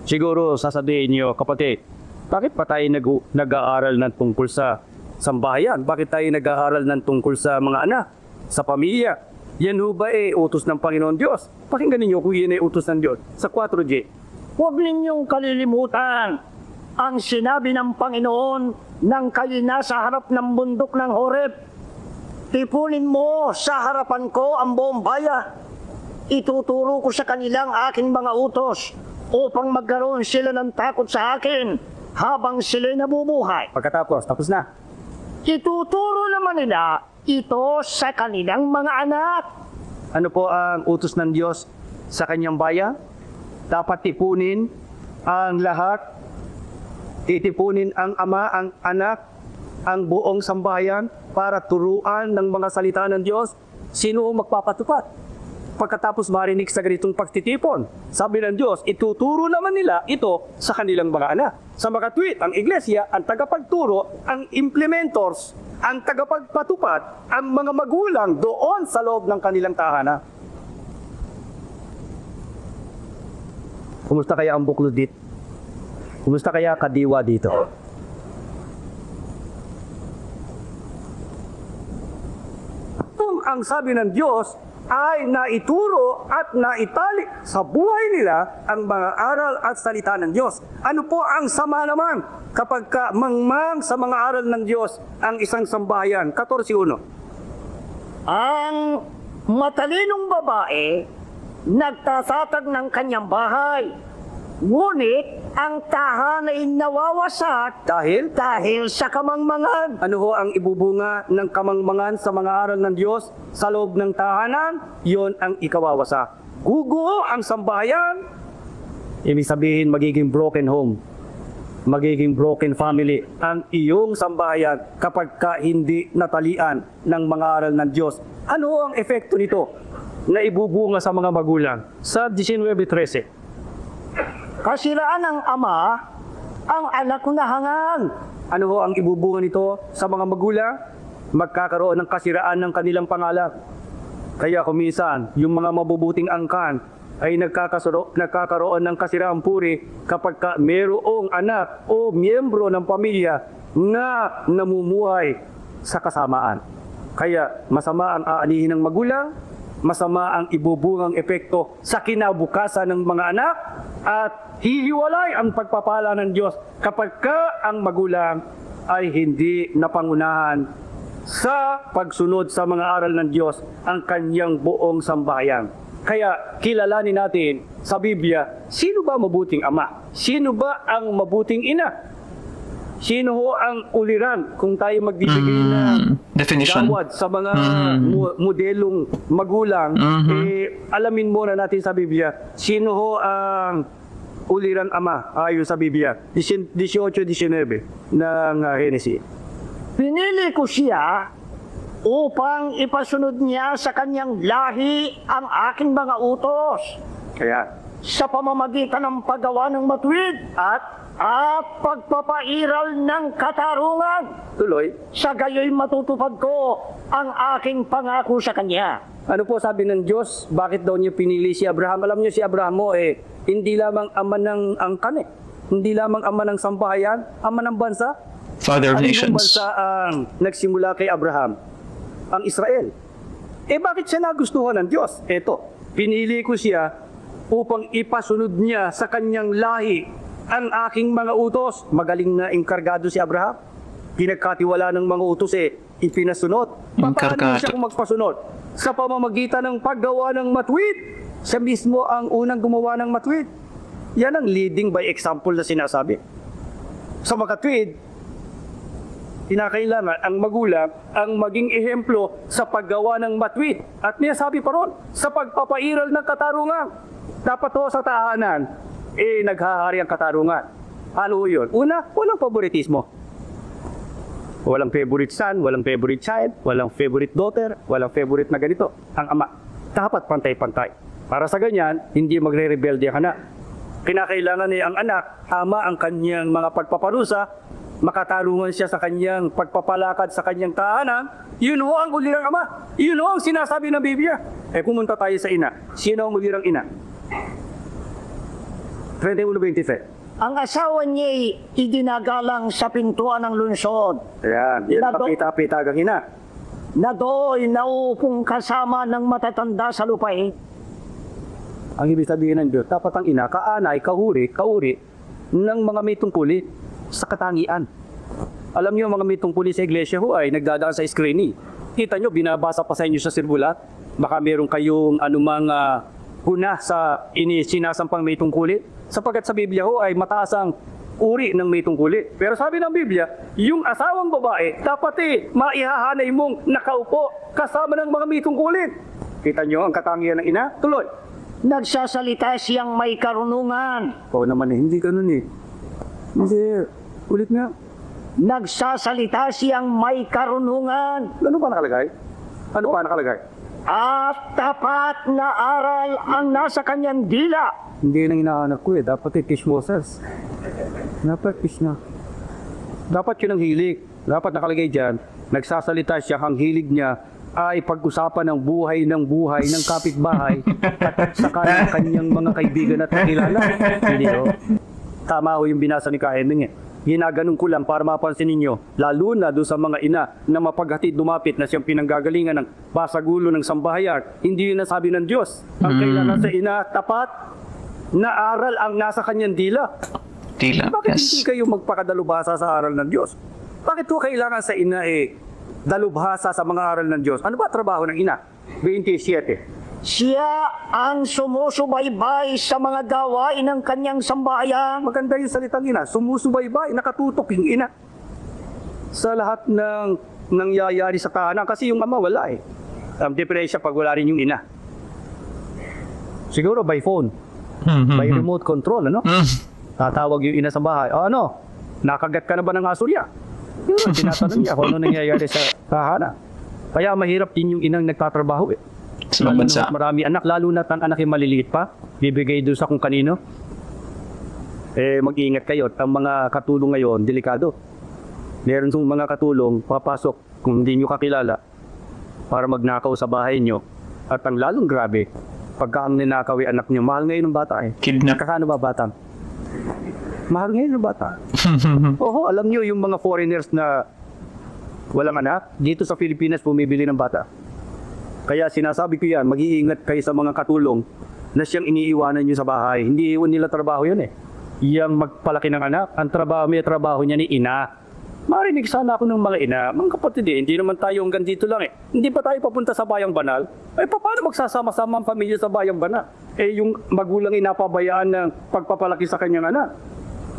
Siguro sasabihin niyo, kapatid, bakit pa tayo nag-aaral ng tungkol sa sambahayan? Bakit tayo nag-aaral ng tungkol sa mga anak, sa pamilya? Yan ho ba utos ng Panginoon Diyos? Pakinggan ninyo kung yan utos ng Diyos sa 4G. Huwag ninyong kalilimutan ang sinabi ng Panginoon nang kayo nasa harap ng bundok ng Horeb. Tipunin mo sa harapan ko ang buong bayan. Ituturo ko sa kanilang aking mga utos upang magkaroon sila ng takot sa akin habang sila'y nabubuhay. Pagkatapos, tapos na. Ituturo naman nila ito sa kanilang mga anak. Ano po ang utos ng Diyos sa kanyang bayan? Dapat tipunin ang lahat. Titipunin ang ama, ang anak, ang buong sambahayan para turuan ng mga salita ng Diyos. Sino ang magpapatupad? Pagkatapos marinig sa ganitong pagtitipon, sabi ng Diyos, ituturo naman nila ito sa kanilang mga anak. Sa mga tweet, ang iglesia, ang tagapagturo, ang implementors, ang tagapagpatupad, ang mga magulang doon sa loob ng kanilang tahanan. Kumusta kaya ang buklod dito? Kumusta kaya kadiwa dito? Ang sabi ng Diyos ay naituro at naitali sa buhay nila ang mga aral at salita ng Diyos. Ano po ang sama naman kapag mangmang sa mga aral ng Diyos ang isang sambahayan? 14:1. Ang matalinong babae nagtatatag ng kanyang bahay, ngunit ang tahanan ay nawawasak dahil sa kamangmangan. Ano ho ang ibubunga ng kamangmangan sa mga aral ng Diyos sa loob ng tahanan? Yon ang ikawawasak. Guguho ang sambahayan. Ibig sabihin magiging broken home, magiging broken family ang iyong sambahayan kapag hindi natalian ng mga aral ng Diyos. Ano ho ang epekto nito na ibubunga sa mga magulang? Sa 19:13. Kasiraan ng ama, ang anak na hangang. Ano ho ang ibubunga nito sa mga magulang? Magkakaroon ng kasiraan ng kanilang pangalan. Kaya kumisan, yung mga mabubuting angkan ay nagkakaroon ng kasiraang puri kapag mayroong anak o miyembro ng pamilya na namumuhay sa kasamaan. Kaya masama ang aanihin ng magulang, masama ang ibubungang epekto sa kinabukasan ng mga anak, at hihiwalay ang pagpapala ng Diyos kapag ang magulang ay hindi napangunahan sa pagsunod sa mga aral ng Diyos ang kanyang buong sambahayan. Kaya kilalanin natin sa Biblia, sino ba mabuting ama? Sino ba ang mabuting ina? Sino ho ang uliran kung tayo magbibigay ng definition gawad sa mga modelong magulang? Alamin muna natin sa Biblia, sino ho ang uliran ama ayon sa Biblia? 18-19 ng Genesis. Pinili ko siya upang ipasunod niya sa kanyang lahi ang aking mga utos Kaya, sa pamamagitan ng paggawa ng matuwid at pagpapairal ng katarungan. tuloy, Sa gayoy matutupad ko ang aking pangako sa kanya. ano po sabi ng Diyos? Bakit daw niyo pinili si Abraham? Alam niyo si Abraham mo hindi lamang ama ng angkan Hindi lamang ama ng sambahayan, ama ng bansa. Father of Ano yung nations. bansa ang nagsimula kay Abraham? Ang Israel. Bakit siya nagustuhan ng Diyos? Eto, pinili ko siya upang ipasunod niya sa kanyang lahi ang aking mga utos. Magaling na enkargado si Abraham. Pinagkatiwala ng mga utos ipinasunod. Paano Enkargado. siya kung magpasunod? Sa pamamagitan ng paggawa ng matuwid. Siya mismo ang unang gumawa ng matuwid. Yan ang leading by example na sinasabi. Sa makatwid, kinakailangan ang magulang ang maging ehemplo sa paggawa ng matuwid. At niya sabi pa ron, sa pagpapairal ng katarungan. Dapat to sa tahanan, naghahari ang katarungan. Ano yun? Una, walang favoritismo. Walang favorite son, walang favorite child, walang favorite daughter, walang favorite na ganito. Ang ama, dapat pantay-pantay. Para sa ganyan, hindi magre-rebelde ka na. Kinakailangan ang anak, tama ang kanyang mga pagpaparusa, makatarungan siya sa kanyang pagpapalakad sa kanyang tahanan, yun ho ang ulirang ama. Yun ho ang sinasabi ng Biblia. Pumunta tayo sa ina. Sino ang ulirang ina? 21:23. Ang asawa niya idinagalang sa pintuan ng lungsod, Ayan, yan Lato. papita-pitagang ina. na do'y naupong kasama ng matatanda sa lupain. Ang ibig sabihin ng Diyos, dapat ang ina, kaanay, kauri ng mga may tungkuli sa katangian. Alam niyo, mga may tungkuli sa iglesia ho ay nagdadaan sa screening. Kita nyo, binabasa pa sa inyo sa sirbulat. Baka meron kayong anumang huna sa sinasampang may tungkuli. Sapagkat sa Biblia ho ay mataas ang uri ng may tungkuli. Pero sabi ng Biblia, yung asawang babae, dapat maihahanay mong nakaupo kasama ng mga may tungkuli. Kita nyo ang katangian ng ina? Tuloy. Nagsasalita siyang may karunungan. Oo naman hindi ganun Hindi. Ulit nga. Nagsasalita siyang may karunungan. Ano pa nakalagay? Ano pa nakalagay? At tapat na aral ang nasa kanyang dila. Hindi nang inaanak ko Dapat Tishmoses. Dapat fish na. Dapat yun ang hilig. Dapat nakalagay dyan. Nagsasalita siya, ang hilig niya ay pag-usapan ng buhay ng kapitbahay at saka ng kanyang mga kaibigan at kakilala. Hindi ho. Tama ho yung binasa ni Kaeming Ginaganon ko lang para mapansin ninyo, lalo na doon sa mga ina na mapaghatid dumapit na siyang pinanggagalingan ng basagulo ng sambahayan. Hindi yun ang sabi ng Diyos. Ang kailangan sa ina, tapat na aral ang nasa kanyang dila. Dila. Bakit hindi Yes. kayo magpakadalubhasa sa aral ng Diyos? Bakit ko kailangan sa ina dalubhasa sa mga aral ng Diyos? Ano ba trabaho ng ina? 27. Siya ang sumusubaybay sa mga gawain ng kanyang sambahayan. Maganda yung salitang ina. Sumusubaybay, nakatutok yung ina. Sa lahat ng nangyayari sa tahanan. Kasi yung ama wala diferensya pag wala rin yung ina. Siguro by phone. By remote control, Tatawag yung ina sa bahay. Nakagat ka na ba ng asurya? Yun, tinatanong niya kung ano nangyayari sa tahanan. Kaya mahirap din yung inang nagtatrabaho Sa ibang bansa. Marami anak, lalo na ang anak yung maliliit pa, bibigay doon sa kung kanino. Mag-iingat kayo. Ang mga katulong ngayon, delikado. Meron yung mga katulong, papasok kung hindi nyo kakilala para magnakaw sa bahay nyo. At ang lalong grabe, pagka ang ninakaw ay anak nyo, mahal ngayon ng bata Kidnap. Kakano ba bata? Mahal ngayon ng bata. Oo, alam nyo yung mga foreigners na walang anak, dito sa Pilipinas bumibili ng bata. Kaya sinasabi ko yan, mag-iingat kayo sa mga katulong na siyang iniiwanan nyo sa bahay. Hindi iwan nila trabaho yun Yang magpalaki ng anak, ang trabaho, may trabaho niya ni ina. Marinig sana ako ng mga ina, mga kapatid hindi naman tayo hanggang dito lang Hindi pa tayo papunta sa Bayang Banal? Paano magsasama-sama ang pamilya sa Bayang Banal? Yung magulang inapabayaan ng pagpapalaki sa kanyang anak.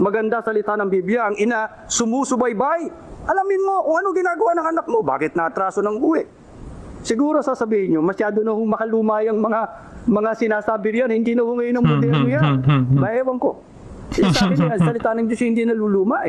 Maganda salita ng Biblia, ang ina sumusubaybay. Alamin mo kung ano ginagawa ng anak mo, bakit natraso ng uwi. Siguro sasabihin nyo, masyado na hong makaluma yung mga sinasabi riyan, hindi na hong ngayon ang moderno yan. Maewan ko. Sa akin ang salita ng Diyos hindi naluluma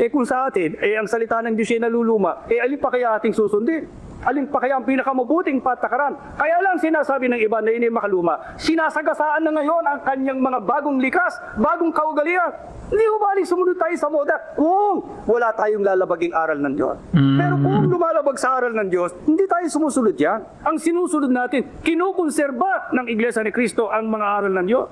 kung sa atin, ang salita ng Diyos ay naluluma, alin pa kaya ating susundin? Alin pa kaya ang pinakamabuting patakaran? Kaya lang sinasabi ng iba na ini makaluma, sinasagasaan na ngayon ang kanyang mga bagong likas, bagong kaugalian. Hindi ko balik sumunod tayo sa moda kung wala tayong lalabaging aral ng Diyos. Pero kung lumalabag sa aral ng Diyos, hindi tayo sumusunod yan. Ang sinusunod natin, kinukonserba ng Iglesia ni Cristo ang mga aral ng Diyos.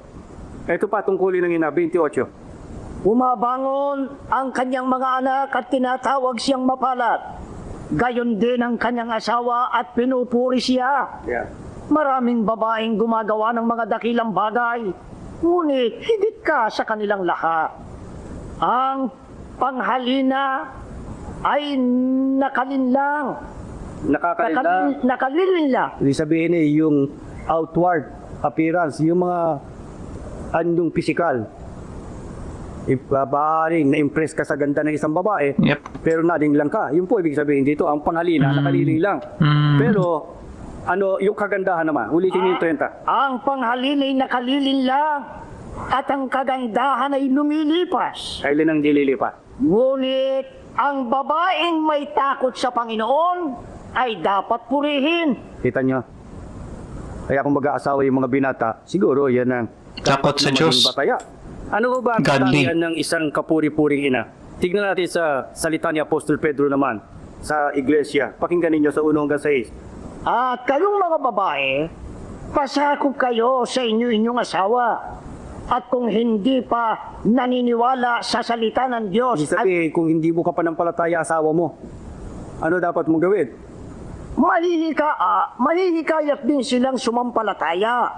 Ito pa tungkulin ng ina, 28. Bumabangon ang kanyang mga anak at tinatawag siyang mapalad. Gayon din ang kanyang asawa at pinupuri siya. Yeah. Maraming babaeng gumagawa ng mga dakilang bagay, ngunit higit ka sa kanilang lahat. Ang panghalina ay nakalinlang. Nakalilinlang. Ibig sabihin yung outward appearance, yung mga andong physical. Ibabaaring na-impress ka sa ganda ng isang babae, pero nading lang ka. Yun po ibig sabihin dito, ang panghalina, nakaliling lang. Pero, yung kagandahan naman, ulitin yung 30. Ang panghalina ay nakaliling lang, at ang kagandahan ay lumilipas. Kailan ang dililipat? Ngunit, ang babaeng may takot sa Panginoon ay dapat purihin. Kita nyo? Kaya kung mag-aasawa yung mga binata, siguro yan ang Takot sa Diyos. Bataya. Ano ba ang Godly. katangian ng isang kapuri-puring ina? Tignan natin sa salita ni Apostol Pedro naman sa iglesia. Pakinggan ninyo sa 1 hanggang 6. At kayong mga babae, pasakop kayo sa inyong asawa. At kung hindi pa naniniwala sa salita ng Diyos, Ibig sabihin, kung hindi mo kapanampalataya asawa mo, ano dapat mong gawin? mahihikayat din silang sumampalataya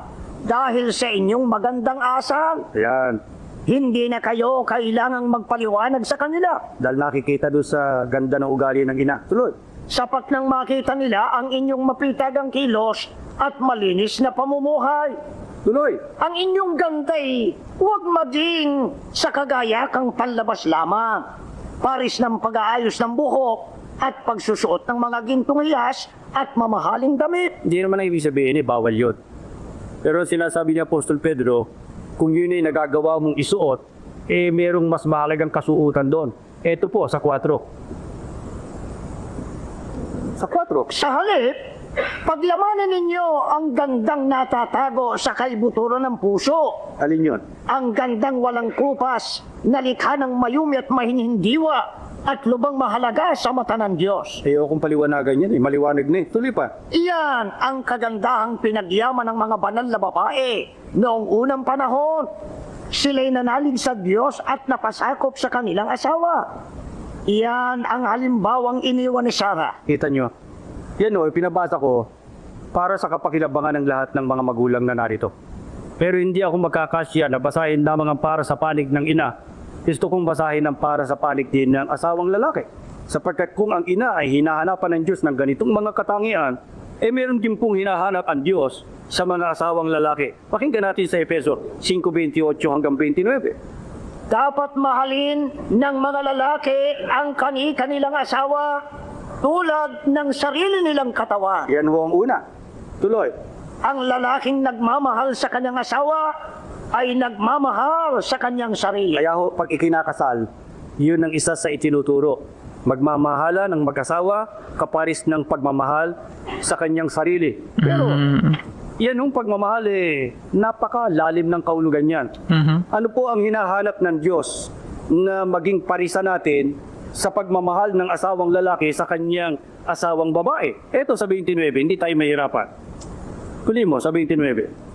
dahil sa inyong magandang asal. Ayan. Hindi na kayo kailangang magpaliwanag sa kanila. Dahil nakikita doon sa ganda ng ugali ng ina. Tuloy. Sapat nang makita nila ang inyong mapitagang kilos at malinis na pamumuhay. Tuloy. Ang inyong ganda'y huwag maging sa kagayakang panlabas lamang. Paris ng pag-aayos ng buhok at pagsusuot ng mga gintong hiyas at mamahaling damit. Hindi naman ang ibig sabihin bawal yun. Pero sinasabi ni Apostol Pedro, kung yun ay nagagawa mong isuot, merong mas mahalagang kasuotan doon. Ito po, sa 4. Sa 4. Sa halip, paglamanan ninyo ang gandang natatago sa kaibuturan ng puso. Alin yun? Ang gandang walang kupas, nalikha ng mayumi at mahinindiwa at lubang mahalaga sa mata ng Diyos. Kung paliwanagan yan, maliwanag na Tuloy pa. Iyan ang kagandahang pinagyaman ng mga banal na babae noong unang panahon. Sila'y nanalig sa Diyos at napasakop sa kanilang asawa. Iyan ang halimbawang iniwan ni Sarah. Kita nyo? Yan pinabasa ko para sa kapakilabangan ng lahat ng mga magulang na narito. Pero hindi ako magkakasya na basahin lamang ang para sa panig ng ina. Gusto kong basahin ang para sa panig din ng asawang lalaki. Sapagkat kung ang ina ay hinahanapan ng Diyos ng ganitong mga katangian, meron din pong hinahanap ang Diyos sa mga asawang lalaki. Pakinggan natin sa Efeso 5:28 hanggang 29. Dapat mahalin ng mga lalaki ang kanilang asawa tulad ng sarili nilang katawan. Yan ho ang una. Tuloy. Ang lalaking nagmamahal sa kanyang asawa ay nagmamahal sa kanyang sarili. Kaya ho, pag ikinakasal, yun ang isa sa itinuturo. Magmamahala ng mag-asawa, kaparis ng pagmamahal sa kanyang sarili. Pero, yan yung pagmamahal napakalalim ng kaulugan yan. Ano po ang hinahanap ng Diyos na maging parisa natin sa pagmamahal ng asawang lalaki sa kanyang asawang babae? Ito sa 29, hindi tayo mahirapan. Kuli mo sa 29.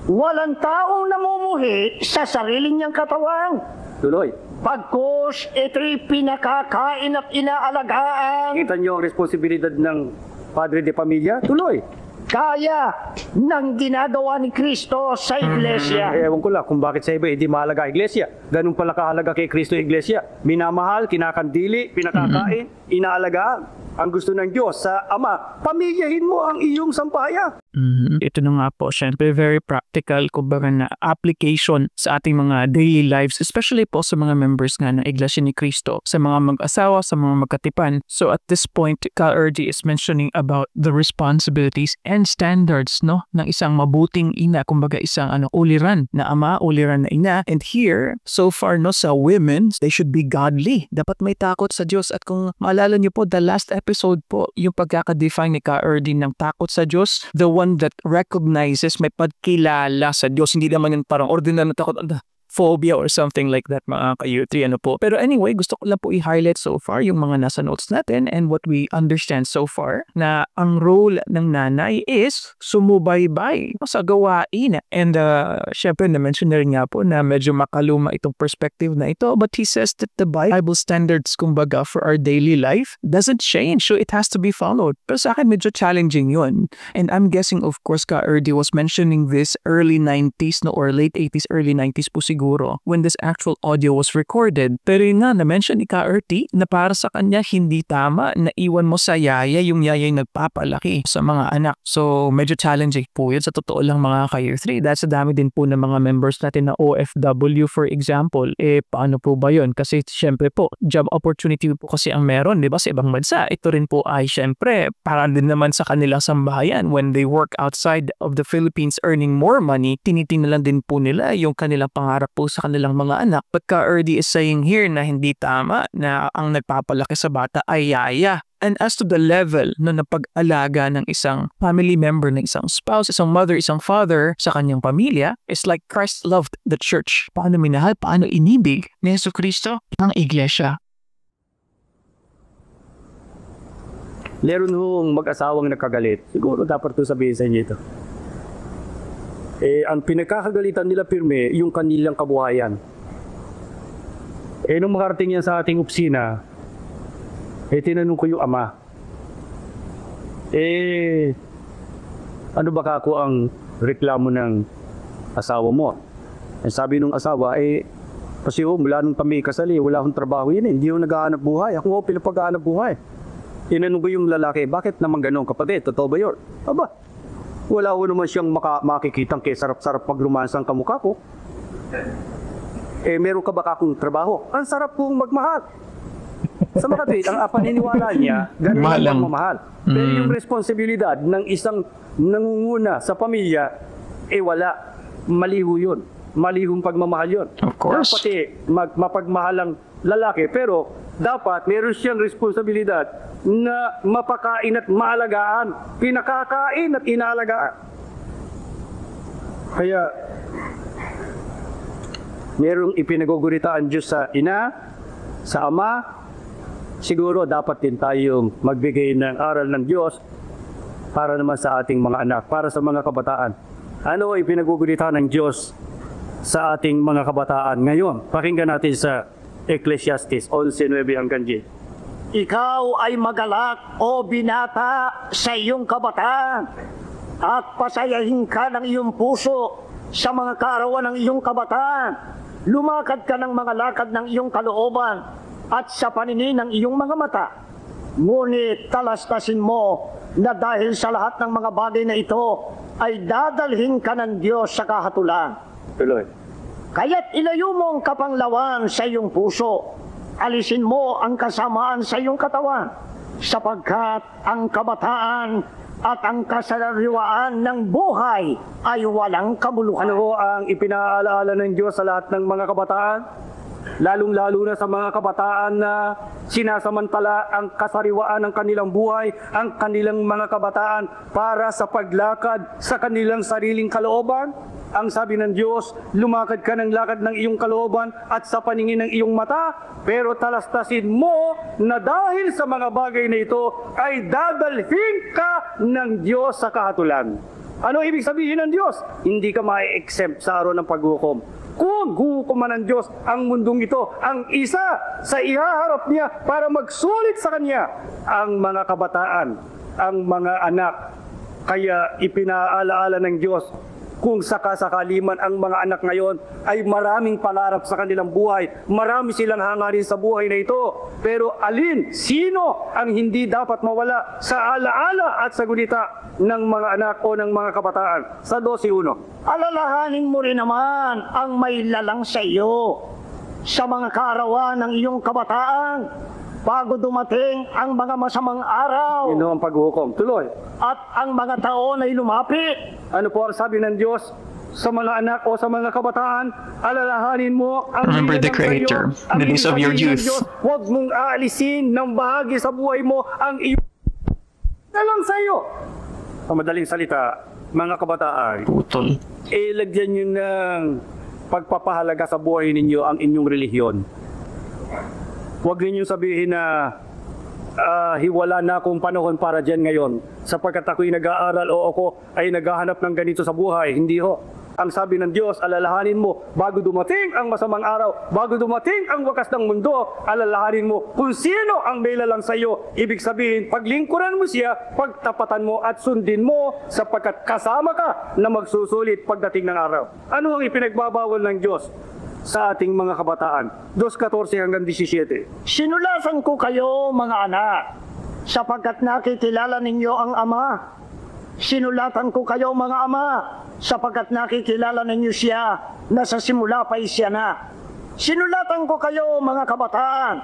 Walang taong namumuhi sa sarili niyang katawan. Tuloy. Pagkus ito'y pinakakain at inaalagaan. Kita niyo ang responsibilidad ng padre de pamilya? Tuloy. Kaya ng ginagawa ni Kristo sa iglesia. Ewan ko lang kung bakit sa iba hindi mahalaga iglesia. Ganun pala kahalaga kay Kristo iglesia. Minamahal, kinakandili, pinakakain, inaalagaan. Ang gusto ng Diyos sa Ama, pamilyahin mo ang iyong sampayan. Ito na nga po, syempre very practical, kumbaga na application sa ating mga daily lives, especially po sa mga members nga ng Iglesia ni Cristo, sa mga mag-asawa, sa mga magkatipan. So at this point, Ka-RD is mentioning about the responsibilities and standards no ng isang mabuting ina, kumbaga isang uliran na ama, uliran na ina. And here, so far no sa women, they should be godly. Dapat may takot sa Diyos. At kung maalala niyo po, the last episode po, yung pagkaka-define ni Ka-RD ng takot sa Diyos, the one that recognizes may pagkilala sa Diyos. Hindi naman yung parang ordinary na takot, phobia or something like that, mga ka-U3, po. Pero anyway, gusto ko lang po i-highlight so far yung mga nasa notes natin and what we understand so far na ang role ng nanay is sumubaybay sa gawain. And syempre, na-mention na rin nga po na medyo makaluma itong perspective na ito, but he says that the Bible standards, kumbaga, for our daily life doesn't change, so it has to be followed. Pero sa akin, medyo challenging yun. And I'm guessing, of course, Ka-RD was mentioning this early 90s no, or late 80s, early 90s po siguro when this actual audio was recorded. Pero yun nga, na-mention ni Ka-RD na para sa kanya hindi tama na iwan mo sa yaya yung yaya yung nagpapalaki sa mga anak. So medyo challenging po yun. Sa totoo lang mga ka-U3, dahil sa dami din po ng mga members natin na OFW for example, paano po ba yun? Kasi syempre po, job opportunity po kasi ang meron, di ba, sa ibang bansa. Ito rin po ay syempre para din naman sa kanilang sambahayan when they work outside of the Philippines earning more money, tinitingnan lang din po nila yung kanilang pangarap po sa kanilang mga anak. But Ka-RD is saying here na hindi tama na ang nagpapalaki sa bata ay yaya. And as to the level na napag-alaga ng isang family member, ng isang spouse, isang mother, isang father sa kanyang pamilya, is like Christ loved the church. Paano minahal, paano inibig ni Jesucristo ang iglesia. Meron hong mag-asawang nakagalit. Siguro dapat ito sabihin sa inyo ito. Ang pinagkakagalitan nila pirme, yung kanilang kabuhayan. Nung makarating yan sa ating opisina, tinanong ko yung ama, ano ba kako ang reklamo ng asawa mo? Sabi nung asawa, kasi mula nung kami kasali, wala akong trabaho yun, hindi yung nag-aanap buhay. Ako pinapag-aanap buhay. Tinanong ko yung lalaki, bakit naman ganun kapatid? Totoo ba yun? Aba, wala ko naman siyang makikitang sarap-sarap pag lumansang kamukha ko. Meron ka ba akong trabaho? Ang sarap kong magmahal. Sa mga tweet, ang paniniwala niya, ganun ang magmamahal. Pero yung responsibilidad ng isang nangunguna sa pamilya, wala. Maliho yun. Malihong pagmamahal yun. Of course. Dapat mapagmahal ang lalaki, pero dapat meron siyang responsibilidad na mapakain at maalagaan. Pinakakain at inaalagaan. Kaya, merong ipinagugurita ang Diyos sa ina, sa ama. Siguro dapat din tayong magbigay ng aral ng Diyos para naman sa ating mga anak, para sa mga kabataan. Ano ay pinagugurita ng Diyos sa ating mga kabataan ngayon? Pakinggan natin sa Ecclesiastes 11:9 hanggang 10. Ikaw ay magalak o binata sa iyong kabataan at pasayahin ka ng iyong puso sa mga kaarawan ng iyong kabataan. Lumakad ka ng mga lakad ng iyong kalooban at sa paningin ng iyong mga mata. Ngunit talastasin mo na dahil sa lahat ng mga bagay na ito ay dadalhin ka ng Diyos sa kahatulan. Tuloy. Kaya't ilayo mo ang kapanglawan sa iyong puso. Alisin mo ang kasamaan sa iyong katawan, sapagkat ang kabataan at ang kasariwaan ng buhay ay walang kabuluhan. Ano ang ipinaalaala ng Diyos sa lahat ng mga kabataan? Lalong-lalo na sa mga kabataan na sinasamantala ang kasariwaan ng kanilang buhay, ang kanilang mga kabataan para sa paglakad sa kanilang sariling kalooban. Ang sabi ng Diyos, lumakad ka ng lakad ng iyong kalooban at sa paningin ng iyong mata, pero talastasin mo na dahil sa mga bagay na ito ay dadalhin ka ng Diyos sa kahatulan. Ano ibig sabihin ng Diyos? Hindi ka ma-exempt sa araw ng paghukom. Kung hukuman ng Diyos ang mundong ito, ang isa sa ihaharap niya para magsulit sa Kanya, ang mga kabataan, ang mga anak. Kaya ipinaalaala ng Diyos Kung sakasakali man ang mga anak ngayon ay maraming pangarap sa kanilang buhay, marami silang hangarin sa buhay na ito. Pero sino ang hindi dapat mawala sa alaala at sa gunita ng mga anak o ng mga kabataan? Sa 12:1. Alalahanin mo rin naman ang may lalang sa iyo sa mga kaarawan ng iyong kabataan bago dumating ang mga masamang araw Yun ang paghuhukom. Tuloy. at ang mga taon ay lumapit. Ano po ang sabi ng Diyos sa mga anak o sa mga kabataan? Alalahanin mo ang Remember the bigay ng Creator, Diyos, ang the days of your ibig sabihin ng youth. Diyos, huwag mong aalisin ng bahagi sa buhay mo ang iyong na lang sa iyo. Sa madaling salita, mga kabataan, Putol. ilagyan nyo ng pagpapahalaga sa buhay ninyo ang inyong relihiyon. Huwag ninyong sabihin na hiwala na akong panahon para dyan ngayon sapagkat ako'y nag-aaral o ako ay naghahanap ng ganito sa buhay. Hindi ho. Ang sabi ng Diyos, alalahanin mo bago dumating ang masamang araw, bago dumating ang wakas ng mundo, alalahanin mo kung sino ang may lalang sa iyo. Ibig sabihin, paglingkuran mo siya, pagtapatan mo at sundin mo sapagkat kasama ka na magsusulit pagdating ng araw. Ano ang ipinagbabawal ng Diyos sa ating mga kabataan? 2:14 hanggang 17. Sinulasan ko kayo, mga anak, sapagkat nakikilala ninyo ang Ama. Sinulatan ko kayo, mga ama, sapagkat nakikilala ninyo siya na sa simula pa'y siya na. Sinulatan ko kayo, mga kabataan,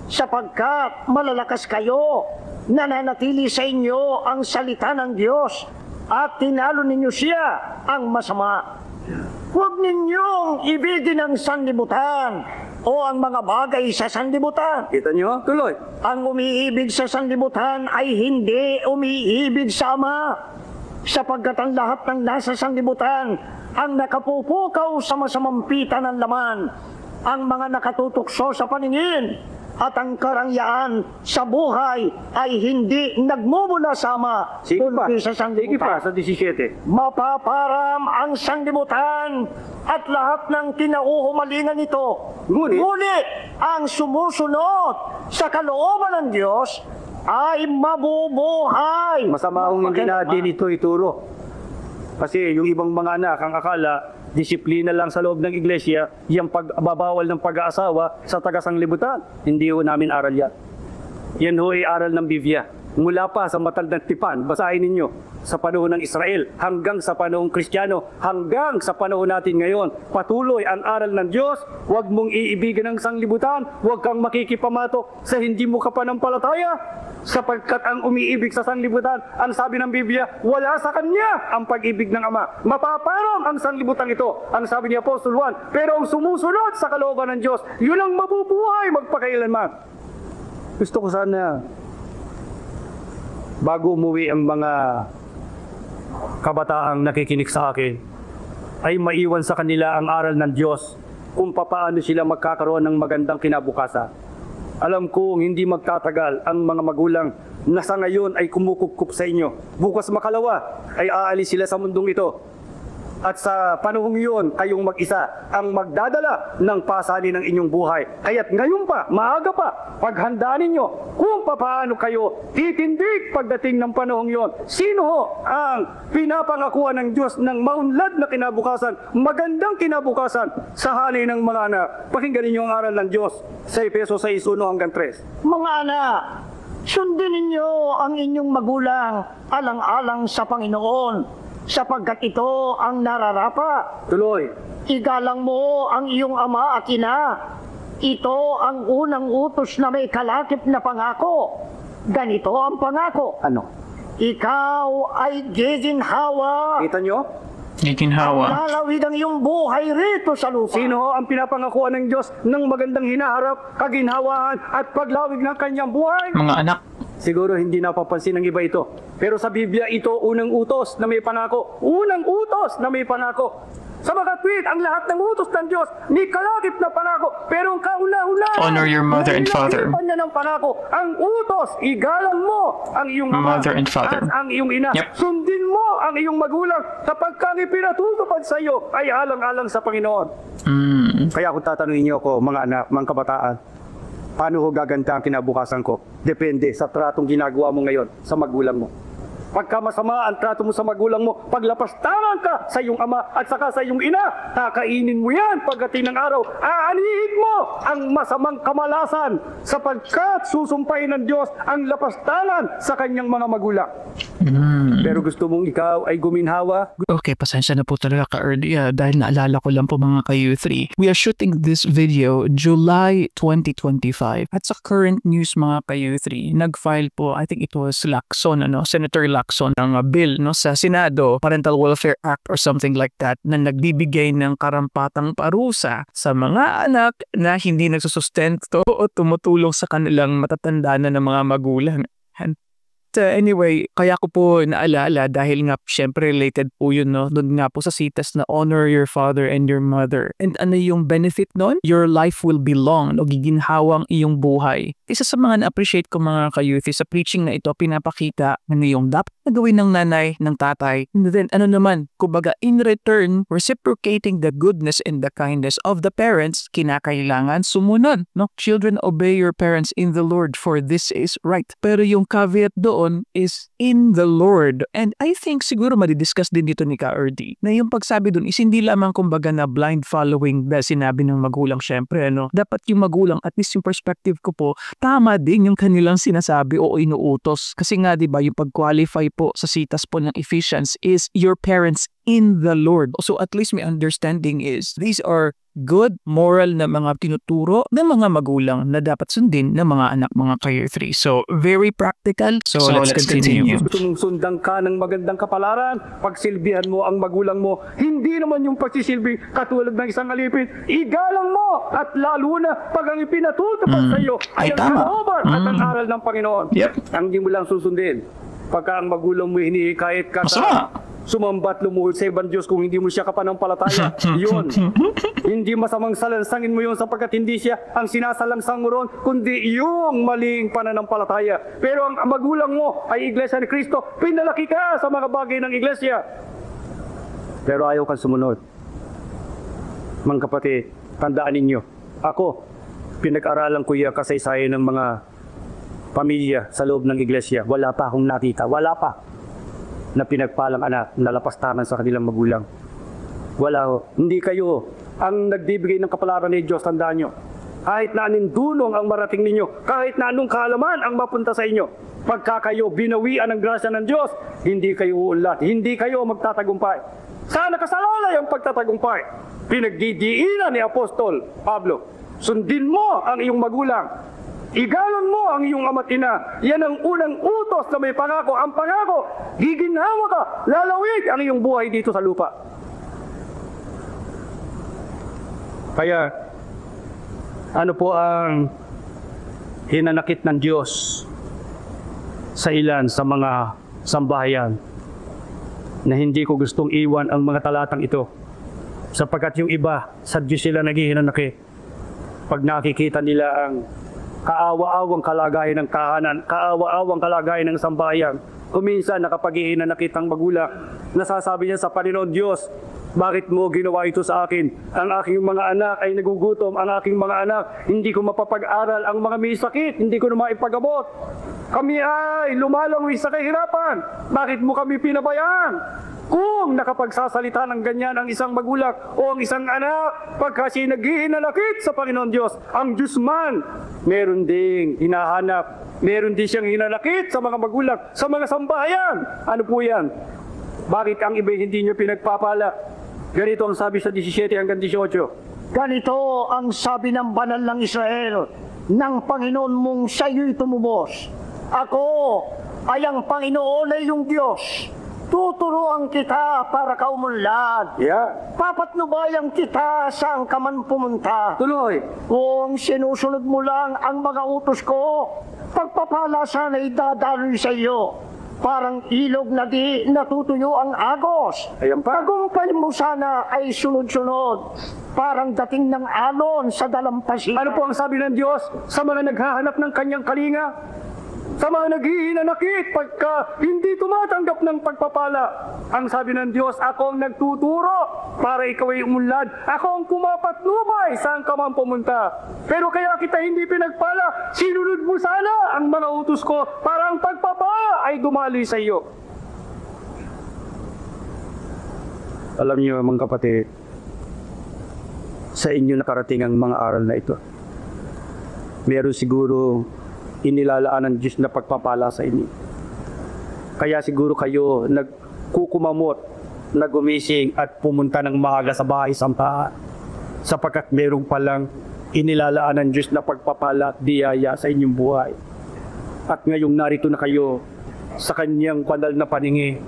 sapagkat malalakas kayo, nananatili sa inyo ang salita ng Diyos, at tinalo ninyo siya ang masama. Huwag ninyong ibigin ang sanlibutan o ang mga bagay sa sanlibutan. Kita nyo? Tuloy. Ang umiibig sa sanlibutan ay hindi umiibig sa Ama, sapagkat ang lahat ng nasa sanlibutan ang nakapupukaw sa masamang pita ng laman, ang mga nakatutukso sa paningin, at ang karangyaan sa buhay ay hindi nagmumula sa Ama, Sige pa. kundi sa Sige pa, sanlibutan. sa 17. Mapaparam ang sanlibutan at lahat ng kinauhumalingan nito. Ngunit ang sumusunod sa kalooban ng Diyos ay mabubuhay. Masama kung hindi natin ito ituro. Kasi yung ibang mga anak, ang akala, disiplina lang sa loob ng iglesia, yung pagbabawal ng pag-aasawa sa taga-sanglibutan. Hindi ho namin aral yan. Yan ho ay aral ng Biblia. Mula pa sa matandang tipan, basahin ninyo, sa panahon ng Israel, hanggang sa panahong Kristiyano, hanggang sa panahon natin ngayon, patuloy ang aral ng Diyos. Huwag mong iibigan ang sanglibutan, huwag kang makikipamatok sa hindi mo kapanampalataya, sapagkat ang umiibig sa sanglibutan, ang sabi ng Biblia, wala sa kanya ang pag-ibig ng Ama. Mapaparang ang sanglibutan ito, ang sabi ni Apostol Juan, pero ang sumusunod sa kalooban ng Diyos, yun ang mabubuhay magpakailanman. Gusto ko sana, bago umuwi ang mga kabataang nakikinig sa akin, ay maiwan sa kanila ang aral ng Diyos kung papaano sila magkakaroon ng magandang kinabukasan. Alam kong hindi magtatagal ang mga magulang na sa ngayon ay kumukup sa inyo. Bukas makalawa ay aalis sila sa mundong ito. At sa panahong iyon, kayong mag-isa ang magdadala ng pasanin ng inyong buhay. Kaya't ngayon pa, maaga pa, paghandaan ninyo kung paano kayo titindig pagdating ng panahong iyon. Sino ho ang pinapangakuan ng Diyos ng maunlad na kinabukasan, magandang kinabukasan sa hali ng mga anak? Pakinggan ninyo ang aral ng Diyos sa Efeso 6:1 hanggang 3. Mga anak, sundin ninyo ang inyong magulang alang-alang sa Panginoon, sapagkat ito ang nararapat. Tuloy. Igalang mo ang iyong ama at ina. Ito ang unang utos na may kalakip na pangako. Ganito ang pangako. Ano? Ikaw ay giginhawa. Kita nyo? Giginhawa. Lalawid ang iyong buhay rito sa lupa. Sino ho ang pinapangakuan ng Diyos ng magandang hinaharap, kaginhawaan at paglawig ng kanyang buhay? Mga anak. Siguro hindi napapansin ng iba ito. Pero sa Biblia, ito unang utos na may panako. Unang utos na may panako. Sa mga tweet, ang lahat ng utos ng Diyos, may kalakip na panako. Pero ang kauna-una, Honor your mother and father. niya ng panako. Ang utos, igalang mo ang iyong ama Mother and father. at ang iyong ina. Yep. Sundin mo ang iyong magulang kapag kang ipinatutupad sa iyo ay alang-alang sa Panginoon. Kaya kung tatanungin niyo ako, mga anak, mga kabataan, paano ho gaganda ang kinabukasan ko? Depende sa tratong ginagawa mo ngayon sa magulang mo. Pagka masama ang trato mo sa magulang mo, paglapastangan ka sa iyong ama at saka sa iyong ina, kakainin mo yan pagdating ng araw. Aanihin mo ang masamang kamalasan sapagkat susumpain ng Diyos ang lapastangan sa kanyang mga magulang. Pero gusto mong ikaw ay guminhawa? Okay, pasensya na po talaga ka-early dahil naalala ko lang po mga ka-U3. We are shooting this video July 2025. At sa current news mga ka-U3, nag-file po, I think it was Lacson, Senator Lacson, ng bill sa Senado, Parental Welfare Act or something like that, na nagbibigay ng karampatang parusa sa mga anak na hindi nagsusustento o tumutulong sa kanilang matatanda na ng mga magulang. And anyway, kaya ko po naalala dahil nga syempre related po yun, doon nga po sa sitas na honor your father and your mother. And ano yung benefit nun? Your life will be long, giginhawang iyong buhay. Isa sa mga na-appreciate ko mga ka-youth sa preaching na ito, pinapakita ano yung dapat na gawin ng nanay, ng tatay. And then ano naman, kumbaga in return, reciprocating the goodness and the kindness of the parents, kinakailangan sumunod. Children, obey your parents in the Lord, for this is right. Pero yung caveat doon is in the Lord. And I think siguro madidiscuss din dito ni Ka-Erdi na yung pagsabi doon is hindi lamang kumbaga na blind following na sinabi ng magulang syempre. Dapat yung magulang, at least yung perspective ko po, tama din yung kanilang sinasabi o inuutos. Kasi nga diba yung pag-qualify po sa sitas po ng Ephesians is your parents in the Lord. So at least my understanding is these are good, moral na mga tinuturo ng mga magulang na dapat sundin ng mga anak, mga ka-year 3. So very practical. So let's continue. Gusto mong sundan ka ng magandang kapalaran, pagsilbihan mo ang magulang mo, hindi naman yung pagsisilbi katulad ng isang alipin. Igalang mo at lalo na pag ang ipinatutupad sa iyo ay ang kalooban at ang aral ng Panginoon. Ang hindi mo lang susundin. Pagka ang magulang mo hinihikayat ka sa sumambat lumuhod sa ibang Diyos kung hindi mo siya kapanampalataya. Yun. Hindi masamang salansangin mo yun sapagkat hindi siya ang sinasalangsang mo ron, kundi yung maling pananampalataya. Pero ang magulang mo ay Iglesia ni Cristo, pinalaki ka sa mga bagay ng Iglesia. Pero ayaw kang sumunod. Mga kapatid, tandaan ninyo, ako, pinag-aralan ko yung kasaysayan ng mga pamilya sa loob ng Iglesia. Wala pa akong nakita, wala pa na pinagpalang anak na lapastanan sa kanilang magulang. Wala ho. Hindi kayo ang nagbibigay ng kapalaran ni Diyos, tandaan nyo. Kahit na anong dunong ang marating ninyo, kahit na anong kaalaman ang mapunta sa inyo, pagka kayo binawian ng grasya ng Diyos, hindi kayo uunlad, hindi kayo magtatagumpay. Sana kasalalay ang pagtatagumpay. Pinagdidiinan ni Apostol Pablo, sundin mo ang iyong magulang, igalang mo ang iyong ama't ina. Yan ang unang utos na may pangako. Ang pangako, giginhawa ka, lalawig ang iyong buhay dito sa lupa. Kaya, ano po ang hinanakit ng Diyos sa ilan sa mga sambahayan na hindi ko gustong iwan ang mga talatang ito, sapagkat yung iba, sa Diyos sila naghihinanakit. Pag nakikita nila ang kaawa-awang kalagayan ng tahanan, kaawa-awang kalagayan ng sambahayan, kuminsan nakapaghihinanakit ang magulang, nasasabi niya sa Panginoon Diyos, bakit mo ginawa ito sa akin? Ang aking mga anak ay nagugutom, ang aking mga anak hindi ko mapapag-aral, ang mga may sakit hindi ko na maipagabot. Kami ay lumalangoy sa kahirapan, bakit mo kami pinabayaan? Kung nakapagsasalita ng ganyan ang isang magulang o ang isang anak, pagka siya naghihinanakit sa Panginoon Diyos, ang Diyos man, meron ding hinahanap, meron din siyang hinanakit sa mga magulang, sa mga sambahayan. Ano po yan? Bakit ang iba hindi nyo pinagpapala? Ganito ang sabi sa 17 hanggang 18. Ganito ang sabi ng banal ng Israel, ng Panginoon mong siya'y tumubos. Ako ay ang Panginoon ay yung Diyos. Tuturuan kita para ka umunlad. Papatnubayan kita saan ka man pumunta. Tuloy. Kung sinusunod mo lang ang mga utos ko, pagpapala sana'y dadaloy sa iyo. Parang ilog na di natutuyo ang agos. Tagumpay mo sana ay sunod-sunod. Parang dating ng alon sa dalampasigan. Ano po ang sabi ng Diyos sa mga naghahanap ng kanyang kalinga? Sa mga naghihinanakit pagka hindi tumatanggap ng pagpapala. Ang sabi ng Diyos, ako ang nagtuturo para ikaw ay umunlad. Ako ang pumapatnubay saan ka man pumunta. Pero kaya kita hindi pinagpala, sinunod mo sana ang mga utos ko para ang pagpapala ay dumaloy sa iyo. Alam niyo mga kapatid, sa inyo nakarating ang mga aral na ito. Meron siguro inilalaan ng Diyos na pagpapala sa inyo. Kaya siguro kayo nagkukumamot na gumising at pumunta ng maaga sa bahay sampahan, sapagkat meron palang inilalaan ng Diyos na pagpapala at biyaya sa inyong buhay. At ngayong narito na kayo sa kanyang banal na paningin,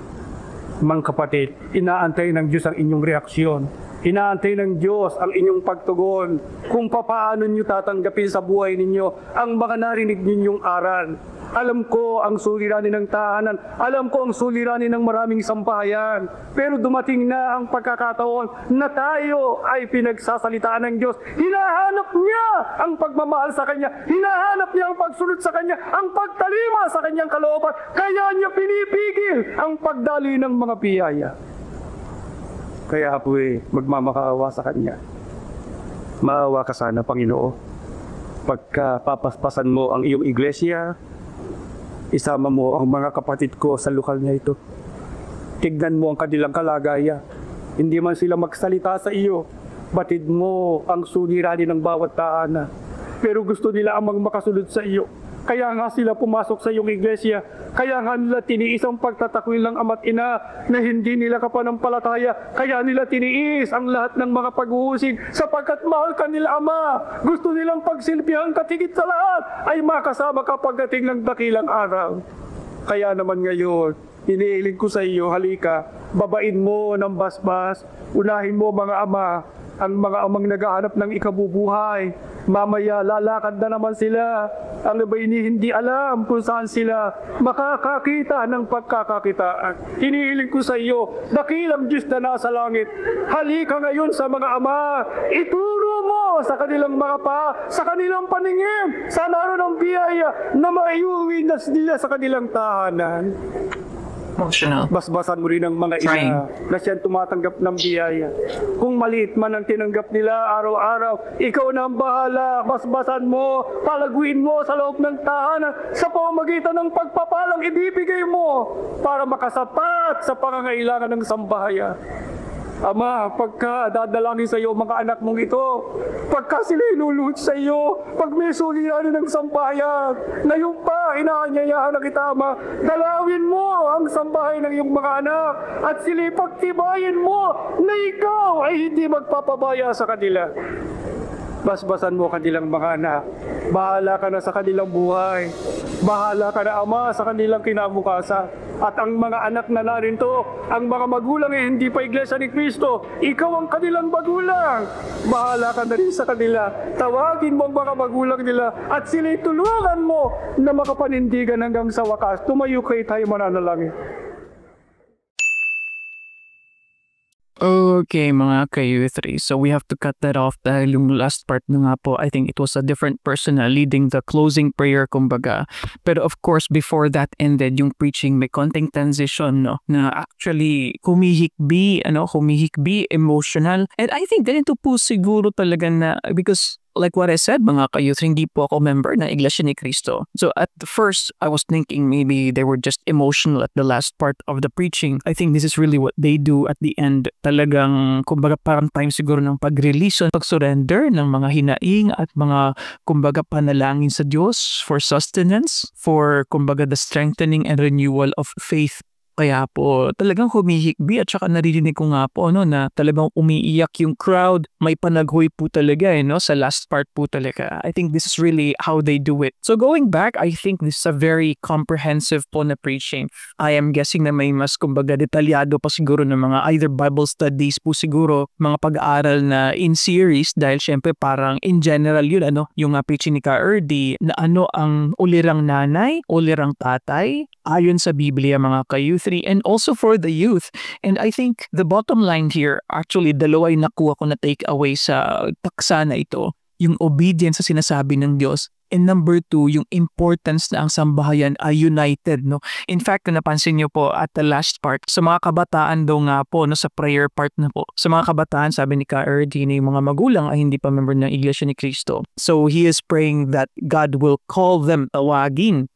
mga kapatid, inaantay ng Diyos ang inyong reaksyon. Inaantay ng Diyos ang inyong pagtugon kung paano nyo tatanggapin sa buhay ninyo ang mga narinig ninyong aral. Alam ko ang suliranin ng tahanan. Alam ko ang suliranin ng maraming sampahayan. Pero dumating na ang pagkakataon na tayo ay pinagsasalitaan ng Diyos. Hinahanap niya ang pagmamahal sa Kanya. Hinahanap niya ang pagsunod sa Kanya. Ang pagtalima sa Kanyang kalooban. Kaya niya pinipigil ang pagdaloy ng mga biyaya. Kaya po magmamakaawa sa Kanya. Maawa ka sana, Panginoon. Pagka papaspasan mo ang iyong iglesia, isama mo ang mga kapatid ko sa lokal na ito. Tignan mo ang kanilang kalagayan. Hindi man sila magsalita sa iyo, batid mo ang suliranin ng bawat tahanan. Pero gusto nila amang makasunod sa iyo. Kaya nga sila pumasok sa iyong iglesia. Kaya nga nila tiniis ang pagtatakwil ng ama't ina na hindi nila kapanampalataya. Kaya nila tiniis ang lahat ng mga pag-uusig sapagkat mahal ka nila Ama. Gusto nilang pagsilbihan katigit sa lahat ay makasama ka pagdating ng dakilang araw. Kaya naman ngayon, iniiling ko sa iyo, halika, babain mo ng basbas, unahin mo mga ama, ang mga amang naghahanap ng ikabubuhay. Mamaya lalakad na naman sila. Ang iba hindi alam kung saan sila makakakita ng pagkakakitaan. Hinihiling ko sa iyo, dakilang Diyos na nasa langit, halika ngayon sa mga ama, ituro mo sa kanilang mga sa kanilang paningin, sa naroon ng biyaya na maiuwi na nila sa kanilang tahanan. Emotional. Basbasan mo rin ang mga ina na siyang tumatanggap ng biyaya. Kung maliit man ang tinanggap nila araw-araw, ikaw na ang bahala. Basbasan mo, palaguin mo sa loob ng tahanan sa pamamagitan ng pagpapalang ibibigay mo para makasapat sa pangangailangan ng sambahayan. Ama, pagka dadalangin sa iyo mga anak mong ito, pagka sila inuluhod sa iyo, pag may suliranin ng sambahayan, ngayon pa, inaanyayahan na kita, Ama, dalawin mo ang sambahay ng iyong mga anak at sila pagtibayin mo na ikaw ay hindi magpapabaya sa kanila. Basbasan mo kanilang mga anak. Bahala ka na sa kanilang buhay. Bahala ka na, Ama, sa kanilang kinabukasan. At ang mga anak na narito, ang mga magulang hindi pa Iglesia ni Cristo, ikaw ang kanilang magulang. Bahala ka na rin sa kanila. Tawagin mo ang mga magulang nila at sila'y tulungan mo na makapanindigan hanggang sa wakas. Tumayo kayo, tayo mananalangin. Okay, mga ka-U3. So we have to cut that off dahil yung last part na nga po, I think it was a different person na leading the closing prayer, kumbaga. Pero of course, before that ended, yung preaching may konting transition, no? Na actually, humihikbi, emotional. And I think ganito po siguro talaga na, because like what I said, mga ka-youth, hindi po ako member ng Iglesia ni Cristo. So at the first, I was thinking maybe they were just emotional at the last part of the preaching. I think this is really what they do at the end. Talagang, kumbaga, parang time siguro ng pag-release, pag-surrender ng mga hinaing at mga, kumbaga, panalangin sa Diyos for sustenance, for, kumbaga, the strengthening and renewal of faith. Kaya po talagang humihikbi at saka naririnig ko nga po na talagang umiiyak yung crowd. May panaghoy po talaga sa last part po talaga. I think this is really how they do it. So going back, I think this is a very comprehensive po na preaching. I am guessing na may mas kumbaga detalyado pa siguro ng mga either Bible studies po siguro, mga pag-aaral na in series dahil syempre parang in general yun yung preaching ni Ka Erdy na ang ulirang nanay, ulirang tatay, ayon sa Biblia mga ka-youth. And also for the youth. And I think the bottom line here, actually, dalawa yung nakuha ko na take away sa taksa na ito. Yung obedience sa sinasabi ng Diyos And number 2, yung importance na ang sambahayan ay united, no? In fact, kung napansin nyo po at the last part, sa mga kabataan daw nga po, no, sa prayer part na po, sa mga kabataan, sabi ni Ka Erdi, na yung mga magulang ay hindi pa member ng Iglesia ni Cristo. So, he is praying that God will call them, tawagin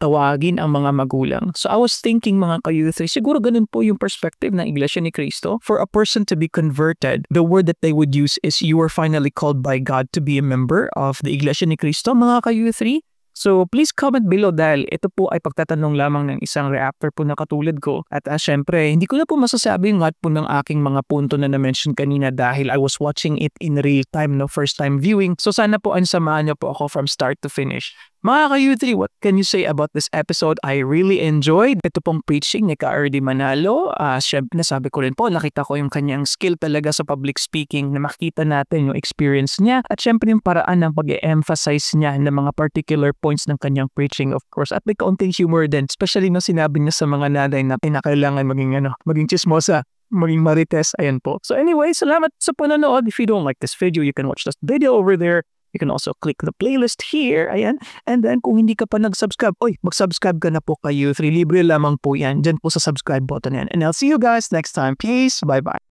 ang mga magulang. So, I was thinking, mga ka-youth, siguro ganun po yung perspective ng Iglesia ni Cristo. For a person to be converted, the word that they would use is, you are finally called by God to be a member of the Iglesia ni Cristo, mga ka-youth. So, please comment below dahil ito po ay pagtatanong lamang ng isang reactor po na katulad ko. At syempre, hindi ko na po masasabi yung lahat po ng aking mga punto na na-mention kanina dahil I was watching it in real time, no, first time viewing. So, sana po samahan niyo po ako from start to finish. Mga ka-U3, what can you say about this episode? I really enjoyed ito pong preaching ni Ka Erdi Manalo. Syempre, nasabi ko rin po, nakita ko yung kanyang skill talaga sa public speaking na makita natin yung experience niya. At syempre, yung paraan ng pag-emphasize niya ng mga particular points ng kanyang preaching, of course. At may kaunting humor din, especially nung sinabi niya sa mga nanay na kinakailangan maging chismosa, maging marites, ayan po. So anyway, salamat sa panonood. If you don't like this video, you can watch this video over there. You can also click the playlist here, ayan. And then, kung hindi ka pa nag-subscribe, mag-subscribe ka na po kayo. 3 libre lamang po yan. Diyan po sa subscribe button yan. And I'll see you guys next time. Peace. Bye-bye.